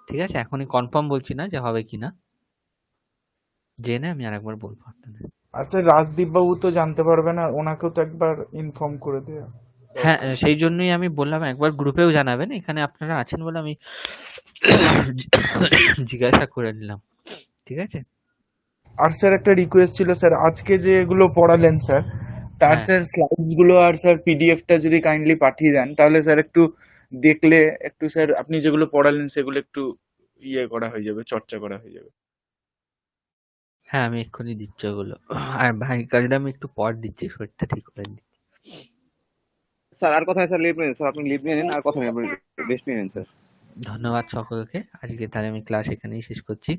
ঠিক আছে? এখনই কনফার্ম বলছি না যে হবে কিনা, জেনে আমি আরেকবার বলবো আপনাদের।
আর স্যার রাজদীপ বাবু তো জানতে পারবে না, ওনাকেও তো একবার ইনফর্ম করে দেওয়া
হ্যাঁ,
দরকার।
সেই জন্যই আমি বললাম একবার গ্রুপেও জানাবেন, এখানে আপনারা আছেন বলে আমি জিজ্ঞাসা করে নিলাম, ঠিক আছে?
আর স্যার একটা রিকোয়েস্ট ছিল স্যার, আজকে যে এগুলো পড়ালেন স্যার, তার
হ্যাঁ,
স্যার স্লাইডস গুলো আর স্যার পিডিএফটা যদি কাইন্ডলি পাঠিয়ে দেন তাহলে স্যার একটু দেখলে একটু স্যার আপনি যেগুলো পড়ালেন সেগুলো একটু ইয়ে করা হয়ে যাবে, চর্চা করা হয়ে যাবে।
হ্যাঁ, আমি এক্ষুনি দিচ্ছি ওগুলো। আর ভাই কাজটা আমি একটু পর দিচ্ছি, শরীরটা ঠিক করে দিচ্ছি।
স্যার আর কথা স্যার লিভ নিন স্যার, আপনি লিভ নিয়ে নিন, আর কথা নেই, আপনি রেস্ট নিয়ে নিন স্যার।
ধন্যবাদ সকলকে, আজকে তাহলে আমি ক্লাস এখানেই শেষ করছি।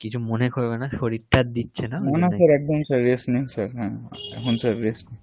কিছু মনে করবে না, শরীরটা আর দিচ্ছে না, ওই
না না
জন্য।
স্যার একদম স্যার রেস্ট নিন স্যার, হ্যাঁ এখন স্যার রেস্ট নিন।